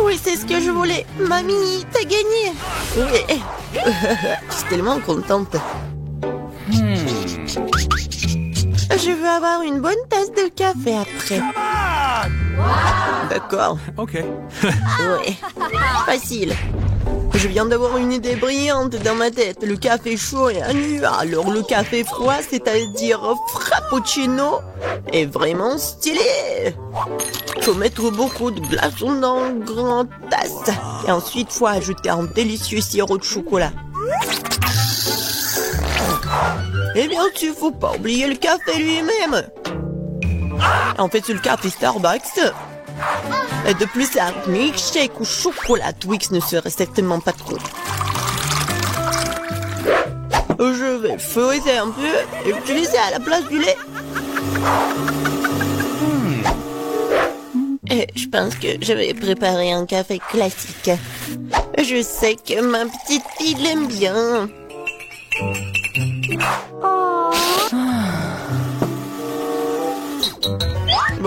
Speaker 1: Oui, c'est ce que je voulais. Mamie, t'as gagné. Oui. Je suis tellement contente. Je veux avoir une bonne tasse de café après.
Speaker 2: Come on!
Speaker 1: D'accord.
Speaker 2: Ok.
Speaker 1: Oui. Facile. Je viens d'avoir une idée brillante dans ma tête. Le café chaud est un nu. Alors le café froid, c'est-à-dire frappuccino, est vraiment stylé. Faut mettre beaucoup de glaçons dans une grande tasse. Et ensuite, faut ajouter un délicieux sirop de chocolat. Et bien sûr, faut pas oublier le café lui-même. En fait, c'est le café Starbucks. Et de plus, un milkshake au chocolat Twix ne serait certainement pas trop. Je vais feuilleter un peu et utiliser à la place du lait. Et je pense que je vais préparer un café classique. Je sais que ma petite fille l'aime bien.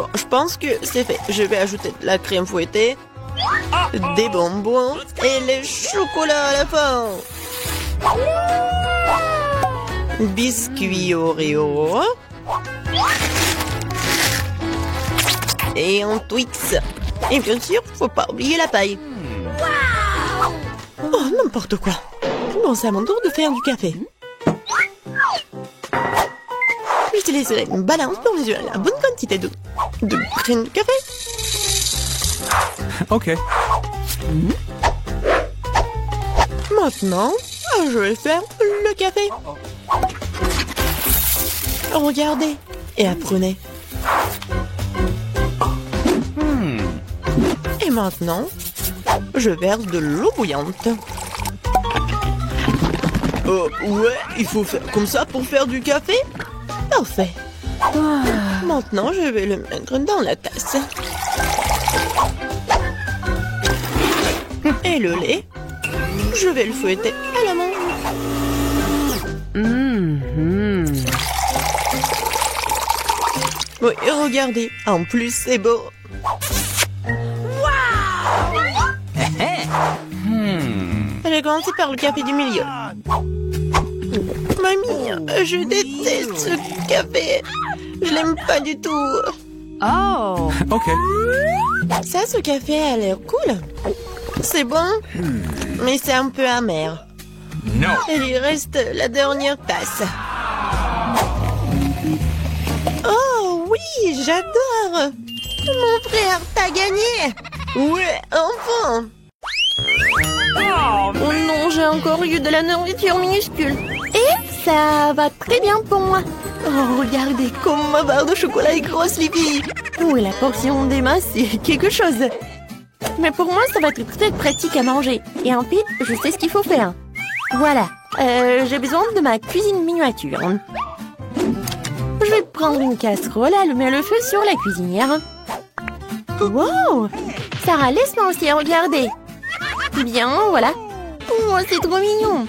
Speaker 3: Bon, je pense que c'est fait. Je vais ajouter de la crème fouettée, des bonbons et les chocolats à la fin. Biscuits Oreo. Et un Twix. Et bien sûr, faut pas oublier la paille. Oh, n'importe quoi. Bon, c'est à mon tour de faire du café. J'utiliserai une balance pour mesurer la bonne quantité de graines de café.
Speaker 2: Ok.
Speaker 3: Maintenant, je vais faire le café. Regardez et apprenez. Et maintenant, je verse de l'eau bouillante. Ouais, il faut faire comme ça pour faire du café? Parfait. Maintenant, je vais le mettre dans la tasse. Et le lait, je vais le fouetter à la main. Oui, regardez, en plus c'est beau. J'ai commencé par le café du milieu. Mamie, je déteste ce café. Je l'aime pas du tout.
Speaker 2: Oh. Ok.
Speaker 3: Ça, ce café a l'air cool. C'est bon, mais c'est un peu amer.
Speaker 2: No.
Speaker 3: Et il reste la dernière tasse. Oh oui, j'adore. Mon frère, t'as gagné. Ouais, enfin.
Speaker 2: Oh,
Speaker 3: Oh non, j'ai encore eu de la nourriture minuscule. Et ça va très bien pour moi. Oh, regardez comme ma barre de chocolat est grosse, les filles. Oui, la portion d'Emma, c'est quelque chose. Mais pour moi, ça va être très pratique à manger. Et en fait, je sais ce qu'il faut faire. Voilà, j'ai besoin de ma cuisine miniature. Je vais prendre une casserole, allumer le feu sur la cuisinière. Wow! Sarah, laisse-moi aussi regarder. Bien, voilà. Oh, c'est trop mignon.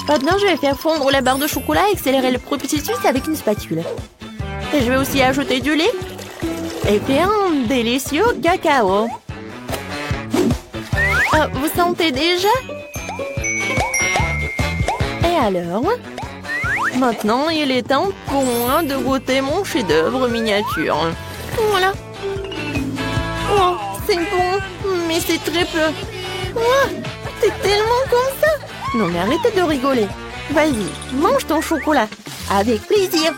Speaker 3: Maintenant, je vais faire fondre la barre de chocolat et accélérer le processus avec une spatule. Et je vais aussi ajouter du lait et faire un délicieux cacao. Vous sentez déjà? Et alors? Maintenant, il est temps pour moi de goûter mon chef-d'œuvre miniature. Voilà. Oh, c'est bon, mais c'est très peu. Oh, c'est tellement comme ça. Non, mais arrêtez de rigoler. Vas-y, mange ton chocolat. Avec plaisir.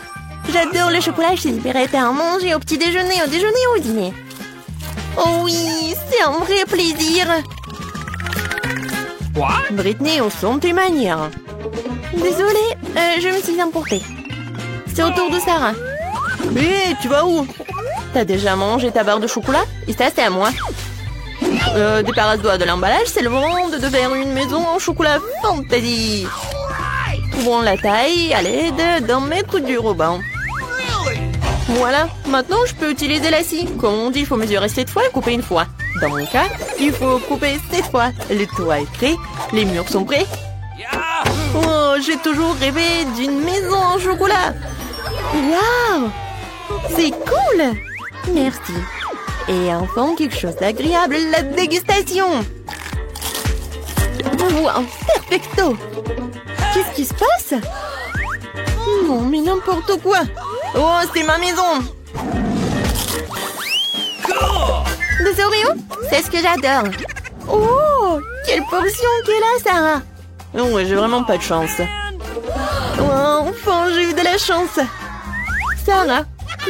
Speaker 3: J'adore le chocolat, je suis prête à en manger au petit déjeuner, au déjeuner ou au dîner. Oh oui, c'est un vrai plaisir.
Speaker 2: What?
Speaker 3: Britney, on sent tes manières. Désolée, je me suis emportée. C'est au tour de Sarah. Hé, tu vas où? T'as déjà mangé ta barre de chocolat? Et ça, c'est à moi. Débarrasse-toi de l'emballage, c'est le moment de faire une maison en chocolat fantasy. Trouvons la taille à l'aide d'un mètre du ruban. Voilà, maintenant je peux utiliser la scie. Comme on dit, il faut mesurer 7 fois et couper une fois. Dans mon cas, il faut couper 7 fois. Le toit est prêt, les murs sont prêts. Oh, j'ai toujours rêvé d'une maison en chocolat. Waouh, c'est cool. Merci. Et enfin, quelque chose d'agréable, la dégustation. Wow, perfecto. Qu'est-ce qui se passe? Non, mais n'importe quoi. Oh, c'est ma maison. Des Oreos? C'est ce que j'adore. Oh, quelle portion qu'elle a, Sarah. Oh, j'ai vraiment pas de chance. Oh, enfin, j'ai eu de la chance. Sarah,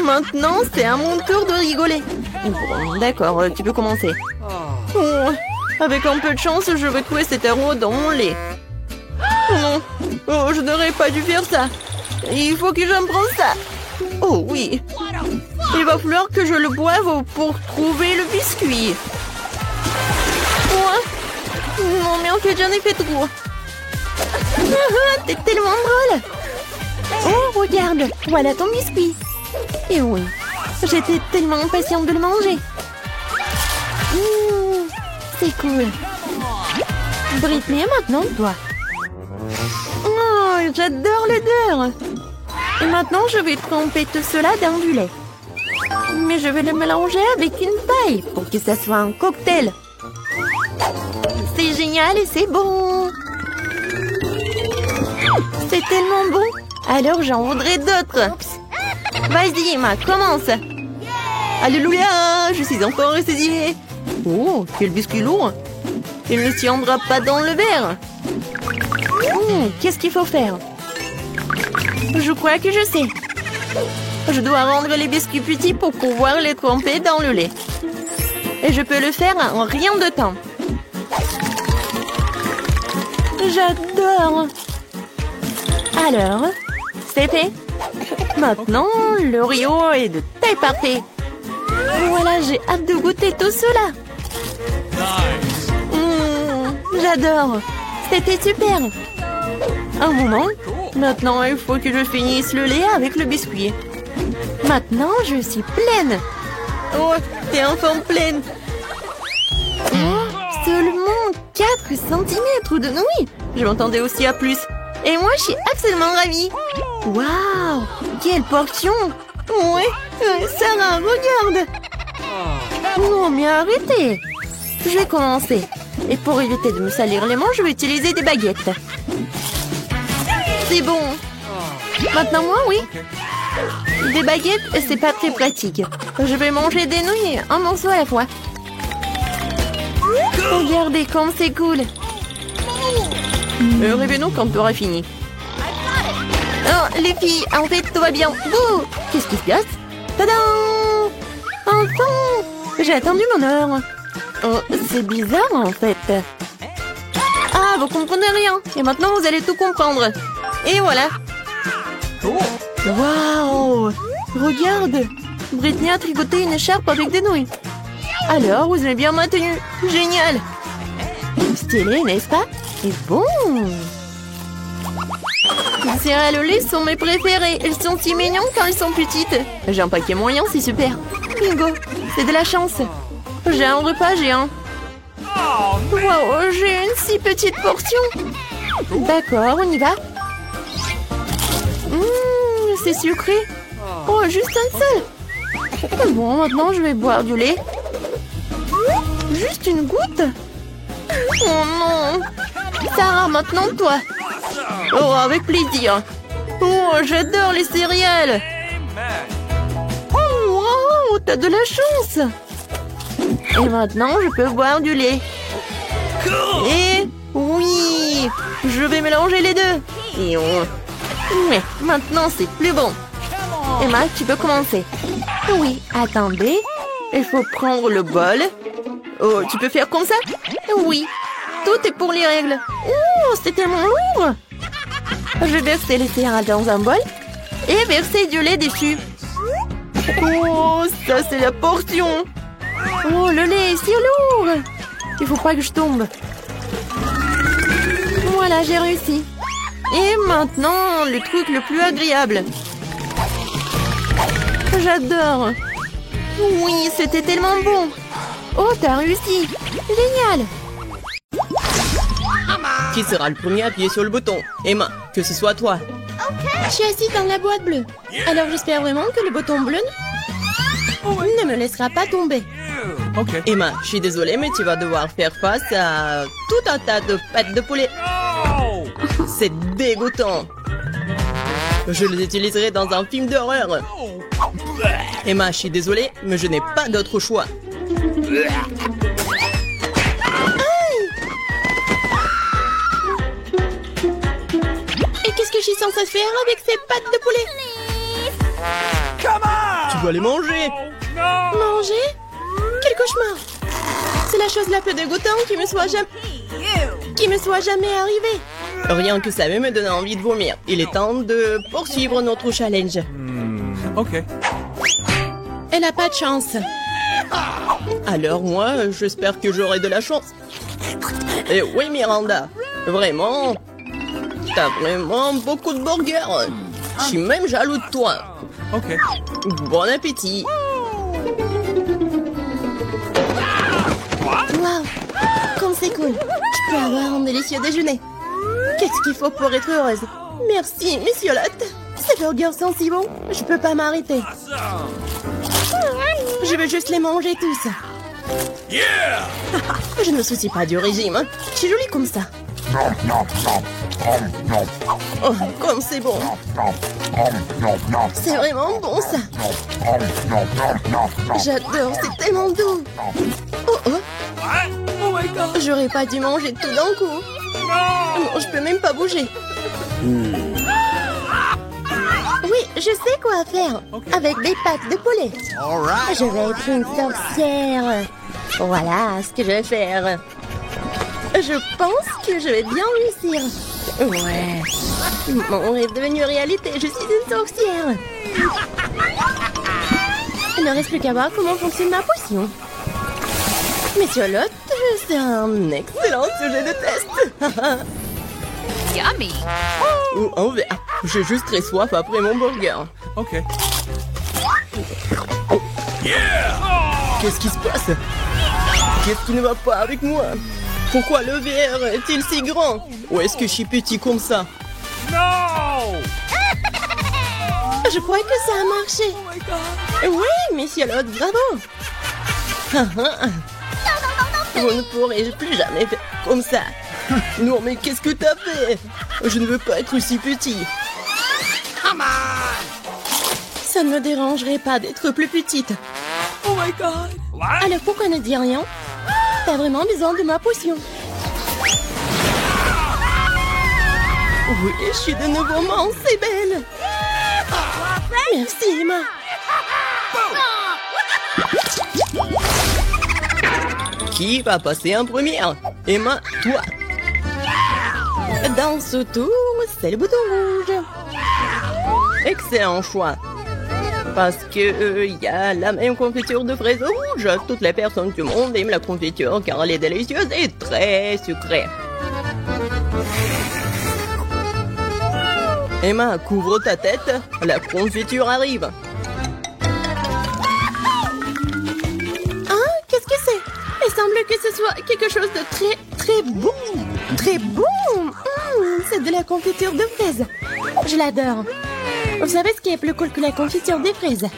Speaker 3: maintenant, c'est à mon tour de rigoler. Bon, d'accord, tu peux commencer. Oh, avec un peu de chance, je vais trouver cet héros dans mon lait. Oh non, oh, je n'aurais pas dû faire ça. Il faut que j'emprunte ça. Oh oui, il va falloir que je le boive pour trouver le biscuit. Ouais. Non, mais en fait, j'en ai fait trop. T'es tellement drôle. Oh, regarde, voilà ton biscuit. Et oui, j'étais tellement impatiente de le manger. C'est cool. Britney, maintenant toi. Oh, j'adore l'odeur. Et maintenant, je vais tremper tout cela dans du lait.
Speaker 1: Mais je vais le mélanger avec une paille pour que ça soit un cocktail. C'est génial et c'est bon. C'est tellement bon. Alors j'en voudrais d'autres. Vas-y, Emma, commence. Alléluia, je suis encore ressaisie. Oh, quel biscuit lourd. Il ne tiendra pas dans le verre. Qu'est-ce qu'il faut faire? Je crois que je sais. Je dois rendre les biscuits petits pour pouvoir les tremper dans le lait. Et je peux le faire en rien de temps. J'adore. Alors, c'est fait. Maintenant, l'Oreo est de taille parfaite. Voilà, j'ai hâte de goûter tout cela. J'adore. C'était super. Un moment. Maintenant, il faut que je finisse le lait avec le biscuit. Maintenant, je suis pleine. Oh, t'es enfin pleine. Oh, seulement 4 cm de nouilles. Je m'attendais aussi à plus. Et moi, je suis absolument ravie. Waouh, quelle portion. Ouais, Sarah, regarde. Non, mais arrêtez. Je vais commencer. Et pour éviter de me salir les mains, je vais utiliser des baguettes. C'est bon. Maintenant, moi, oui. Des baguettes, c'est pas très pratique. Je vais manger des nouilles, un morceau à la fois. Regardez comme c'est cool. Réveillez-nous quand tu auras fini. Oh, les filles, en fait, tout va bien. Bouh! Qu'est-ce qui se passe? Tadam! Enfin! J'ai attendu mon heure. Oh, c'est bizarre, en fait. Ah, vous comprenez rien. Et maintenant, vous allez tout comprendre. Et voilà. Waouh! Regarde! Britney a tricoté une écharpe avec des nouilles. Alors, vous aimez bien ma tenue? Génial! Stylé, n'est-ce pas? Et bon! Les céréales au lait sont mes préférées. Elles sont si mignonnes quand elles sont petites. J'ai un paquet moyen, c'est super. Bingo! C'est de la chance. J'ai un repas géant. Wow, j'ai une si petite portion. D'accord, on y va. C'est sucré. Oh, juste un seul. Bon, maintenant, je vais boire du lait. Juste une goutte. Oh non. Sarah, maintenant toi. Oh, avec plaisir. Oh, j'adore les céréales. Oh, wow, t'as de la chance. Et maintenant, je peux boire du lait. Et oui, je vais mélanger les deux. Et mais maintenant, c'est plus bon. Emma, tu peux commencer. Oui, attendez. Il faut prendre le bol. Oh, tu peux faire comme ça? Oui. Tout est pour les règles. Oh, c'est tellement lourd. Je vais verser les céréales dans un bol et verser du lait dessus. Oh, ça c'est la portion. Oh, le lait est si lourd. Il faut pas que je tombe. Voilà, j'ai réussi. Et maintenant, le truc le plus agréable. J'adore. Oui, c'était tellement bon. Oh, t'as réussi. Génial.
Speaker 3: Qui sera le premier à appuyer sur le bouton? Emma, que ce soit toi.
Speaker 1: Je suis assise dans la boîte bleue. Alors j'espère vraiment que le bouton bleu ne me laissera pas tomber.
Speaker 2: Okay.
Speaker 3: Emma, je suis désolée, mais tu vas devoir faire face à tout un tas de pattes de poulet. C'est dégoûtant. Je les utiliserai dans un film d'horreur. Emma, je suis désolée, mais je n'ai pas d'autre choix.
Speaker 1: Et qu'est-ce que je suis censée faire avec ces pattes de poulet?
Speaker 3: Tu dois les manger.
Speaker 1: Manger? Quel cauchemar! C'est la chose la plus dégoûtante qui me soit jamais arrivée.
Speaker 3: Rien que ça me donne envie de vomir. Il est temps de poursuivre notre challenge.
Speaker 2: Okay.
Speaker 1: Elle a pas de chance.
Speaker 3: Alors moi, j'espère que j'aurai de la chance. Et oui, Miranda, vraiment, t'as vraiment beaucoup de burgers. Je suis même jaloux de toi.
Speaker 2: Okay.
Speaker 3: Bon appétit.
Speaker 1: Waouh! Comme c'est cool. Je peux avoir un délicieux déjeuner. Qu'est-ce qu'il faut pour être heureuse? Merci, Miss Yolette. Ces burgers sont si bons, je peux pas m'arrêter. Je veux juste les manger tous.
Speaker 2: Yeah!
Speaker 1: Je ne me soucie pas du régime. Hein. Je suis jolie comme ça. Oh, comme c'est bon. C'est vraiment bon ça. J'adore, c'est tellement doux. Oh oh.
Speaker 2: Oh my god!
Speaker 1: J'aurais pas dû manger tout d'un coup. Non, je peux même pas bouger. Oui, je sais quoi faire. Avec des pattes de poulet. Je vais être une sorcière. Voilà ce que je vais faire. Je pense que je vais bien réussir. Ouais. Mon rêve est devenu réalité. Je suis une sorcière. Il ne reste plus qu'à voir comment fonctionne ma potion. Monsieur Lot, c'est un excellent sujet de test.
Speaker 4: Yummy.
Speaker 1: Ou un verre. J'ai juste très soif après mon burger.
Speaker 2: Okay. Yeah!
Speaker 1: Qu'est-ce qui se passe? Qu'est-ce qui ne va pas avec moi? Pourquoi le verre est-il si grand? Ou est-ce que je suis petit comme ça?
Speaker 2: No!
Speaker 1: Je crois que ça a marché.
Speaker 2: Oh my god!
Speaker 1: Oui, monsieur Lot, bravo. Vous ne pourrez plus jamais faire comme ça. Non, mais qu'est-ce que t'as fait? Je ne veux pas être si petit. Ça ne me dérangerait pas d'être plus petite.
Speaker 2: Oh my god! What?
Speaker 1: Alors pourquoi ne dis rien? T'as vraiment besoin de ma potion. Oui, je suis de nouveau mince et belle. Merci, Emma. Qui va passer en première? Emma, toi. Dans ce tour, c'est le bouton rouge. Excellent choix. Parce que y a la même confiture de fraises rouges. Toutes les personnes du monde aiment la confiture car elle est délicieuse et très sucrée. Emma, couvre ta tête. La confiture arrive. Ah, qu'est-ce que c'est? Il semble que ce soit quelque chose de très, très bon. Très bon. C'est de la confiture de fraises. Je l'adore. Vous savez ce qui est plus cool que la confiture des fraises?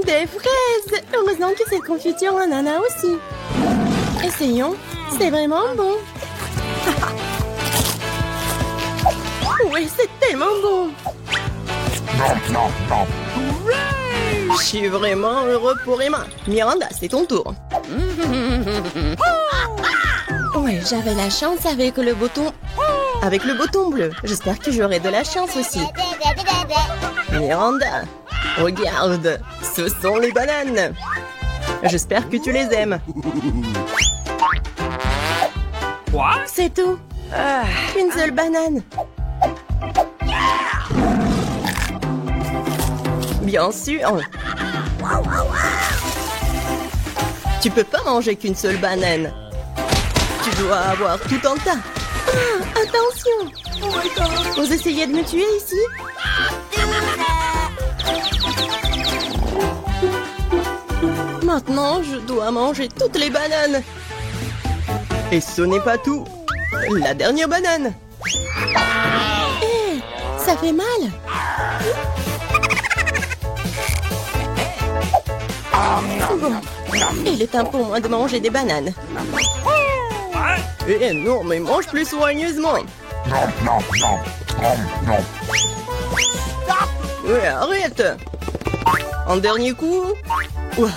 Speaker 1: Des fraises! Heureusement que cette confiture en en a aussi. Essayons. C'est vraiment bon. Oui, c'est tellement bon. Je suis vraiment heureux pour Emma. Miranda, c'est ton tour. Ouais, j'avais la chance avec le bouton... Avec le bouton bleu. J'espère que j'aurai de la chance aussi. Miranda, regarde. Ce sont les bananes. J'espère que tu les aimes.
Speaker 2: What?
Speaker 1: C'est tout. Une seule banane. Bien sûr. Tu peux pas manger qu'une seule banane. Tu dois avoir tout un tas. Ah, attention.
Speaker 2: Oh my god!
Speaker 1: Vous essayez de me tuer ici? Maintenant, je dois manger toutes les bananes. Et ce n'est pas tout. La dernière banane. Hé, ça fait mal. Bon, il est temps pour moi de manger des bananes. Eh non, mais mange plus soigneusement. Ouais, arrête. Un dernier coup. Ouah.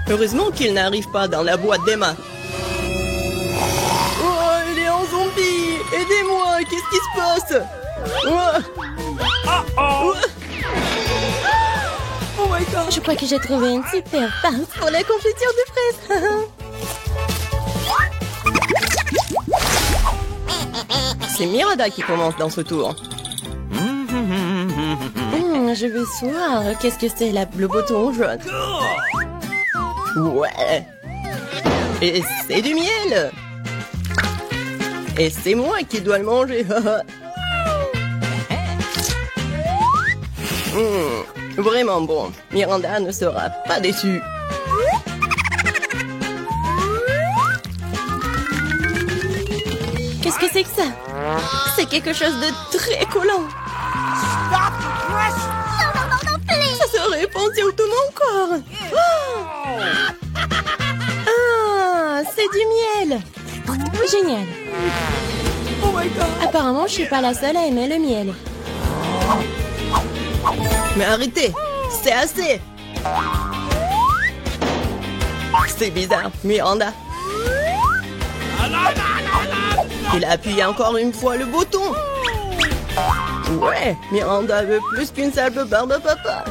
Speaker 1: Heureusement qu'il n'arrive pas dans la boîte d'Emma. Oh, il est en zombie. Aidez-moi, qu'est-ce qui se passe?
Speaker 2: Oh my god!
Speaker 1: Je crois que j'ai trouvé une super pince pour la confiture de fraises. C'est Miranda qui commence dans ce tour. Je vais voir. Qu'est-ce que c'est le bouton jaune? Ouais. Et c'est du miel. Et c'est moi qui dois le manger. Vraiment bon. Miranda ne sera pas déçue. Qu'est-ce que c'est que ça? C'est quelque chose de très collant.
Speaker 4: Non,
Speaker 3: répand sur tout mon corps. Oh ah, c'est du miel. Génial.
Speaker 2: Oh my god.
Speaker 3: Apparemment, je suis pas la seule à aimer le miel. Mais arrêtez, c'est assez. C'est bizarre, Miranda. Il a appuyé encore une fois le bouton. Ouais, Miranda veut plus qu'une sale barbe de papa.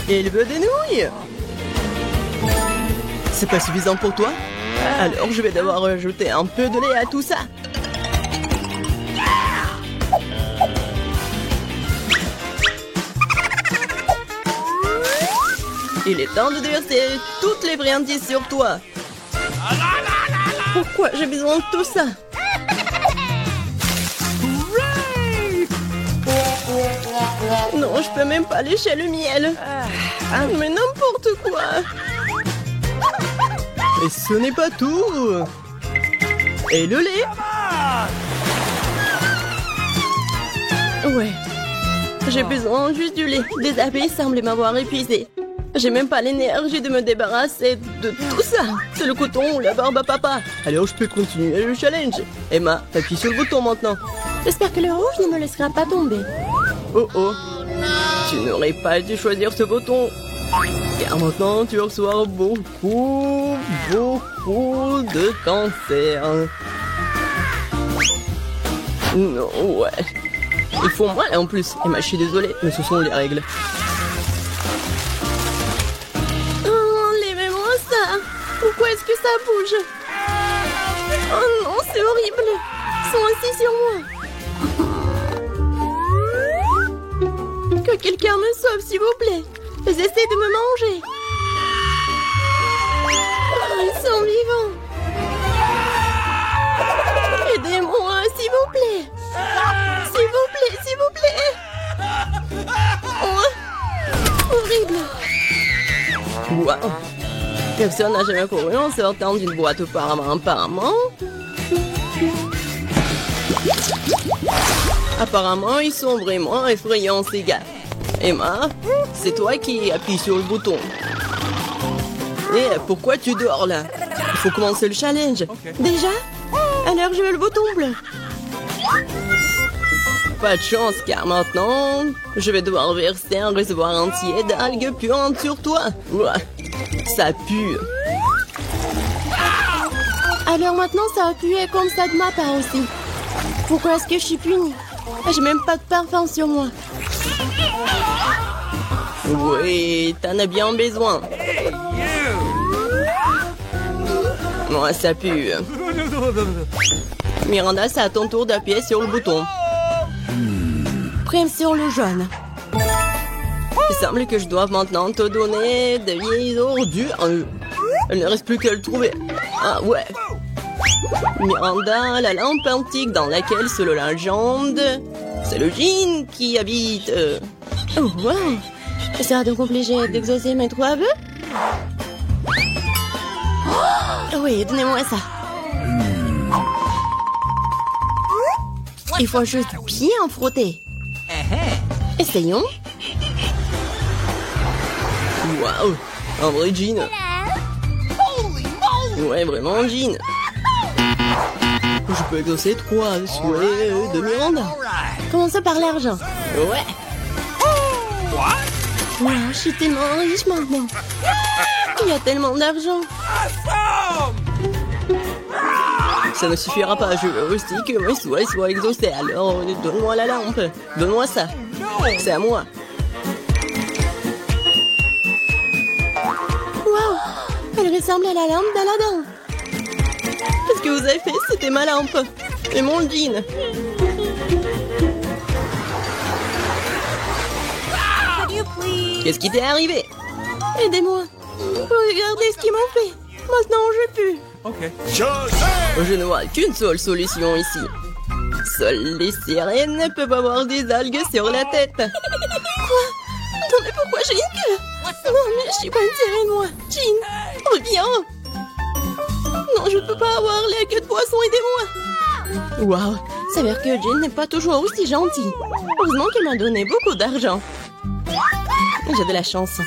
Speaker 3: Il veut des nouilles. C'est pas suffisant pour toi? Alors je vais devoir ajouter un peu de lait à tout ça. Il est temps de déverser toutes les friandises sur toi. Pourquoi j'ai besoin de tout ça? Non, je peux même pas lécher le miel. Mais n'importe quoi. Et ce n'est pas tout. Et le lait? Ouais. J'ai besoin juste du lait. Des abeilles semblent m'avoir épuisé. J'ai même pas l'énergie de me débarrasser de tout ça. C'est le coton ou la barbe à papa. Alors je peux continuer le challenge. Emma, appuie sur le bouton maintenant. J'espère que le rouge ne me laissera pas tomber. Oh oh. Tu n'aurais pas dû choisir ce bouton. Car maintenant tu reçois beaucoup de cancer. Non, ouais. Ils font mal en plus. Emma, je suis désolée, mais ce sont les règles. Enlevez-moi ça. Pourquoi est-ce que ça bouge? Oh non, c'est horrible. Ils sont assis sur moi. Que quelqu'un me sauve, s'il vous plaît. Ils essaient de me manger. Oh, ils sont vivants. Aidez-moi, s'il vous plaît. S'il vous plaît, s'il vous plaît. Oh, horrible. Wow. Personne n'a jamais couru en sortant d'une boîte apparemment. Apparemment, ils sont vraiment effrayants, ces gars. Emma, c'est toi qui appuies sur le bouton. Et pourquoi tu dors là? Il faut commencer le challenge.
Speaker 2: Okay.
Speaker 3: Déjà? Alors je veux le bouton bleu. Pas de chance, car maintenant, je vais devoir verser un réservoir entier d'algues puantes sur toi. Ouah, ça pue. Alors maintenant, ça va puer comme ça de ma part aussi. Pourquoi est-ce que je suis punie? J'ai même pas de parfum sur moi. Oui, t'en as bien besoin. Moi, ça pue. Miranda, c'est à ton tour d'appuyer sur le bouton. Prime sur le jaune. Il semble que je doive maintenant te donner de vieilles ordures. Il ne reste plus qu'à le trouver. Ah ouais. Miranda, la lampe antique dans laquelle, selon la légende, c'est le djinn qui habite. Oh wow. Ça donc obligé d'exaucer mes 3 vœux? Oh, oui, donnez-moi ça. Il faut juste bien frotter. Essayons. Waouh, un vrai djinn. Ouais, vraiment un djinn. Je peux exaucer 3 souhaits de Miranda. Commençons par l'argent. Ouais. Wow, je suis tellement riche maintenant. Il y a tellement d'argent. Ça ne suffira pas, je veux aussi que mes souhaits soient exaucés. Alors, donne-moi la lampe. Donne-moi ça. C'est à moi. Wow, elle ressemble à la lampe d'Aladin. Qu'est-ce que vous avez fait? C'était ma lampe. Et mon jean. Qu'est-ce qui t'est arrivé? Aidez-moi. Regardez ce qu'ils m'ont fait. Maintenant, je pue.
Speaker 2: Okay.
Speaker 3: Je ne vois qu'une seule solution ici. Seules les sirènes peuvent avoir des algues sur la tête. Quoi? Non, mais pourquoi j'ai une queue? Non, mais je suis pas une sirène, moi. Jean, reviens. Non, je ne peux pas avoir la queue de poisson, aidez-moi. Waouh, ça veut dire que Jean n'est pas toujours aussi gentil. Heureusement qu'elle m'a donné beaucoup d'argent.
Speaker 1: J'ai de la chance.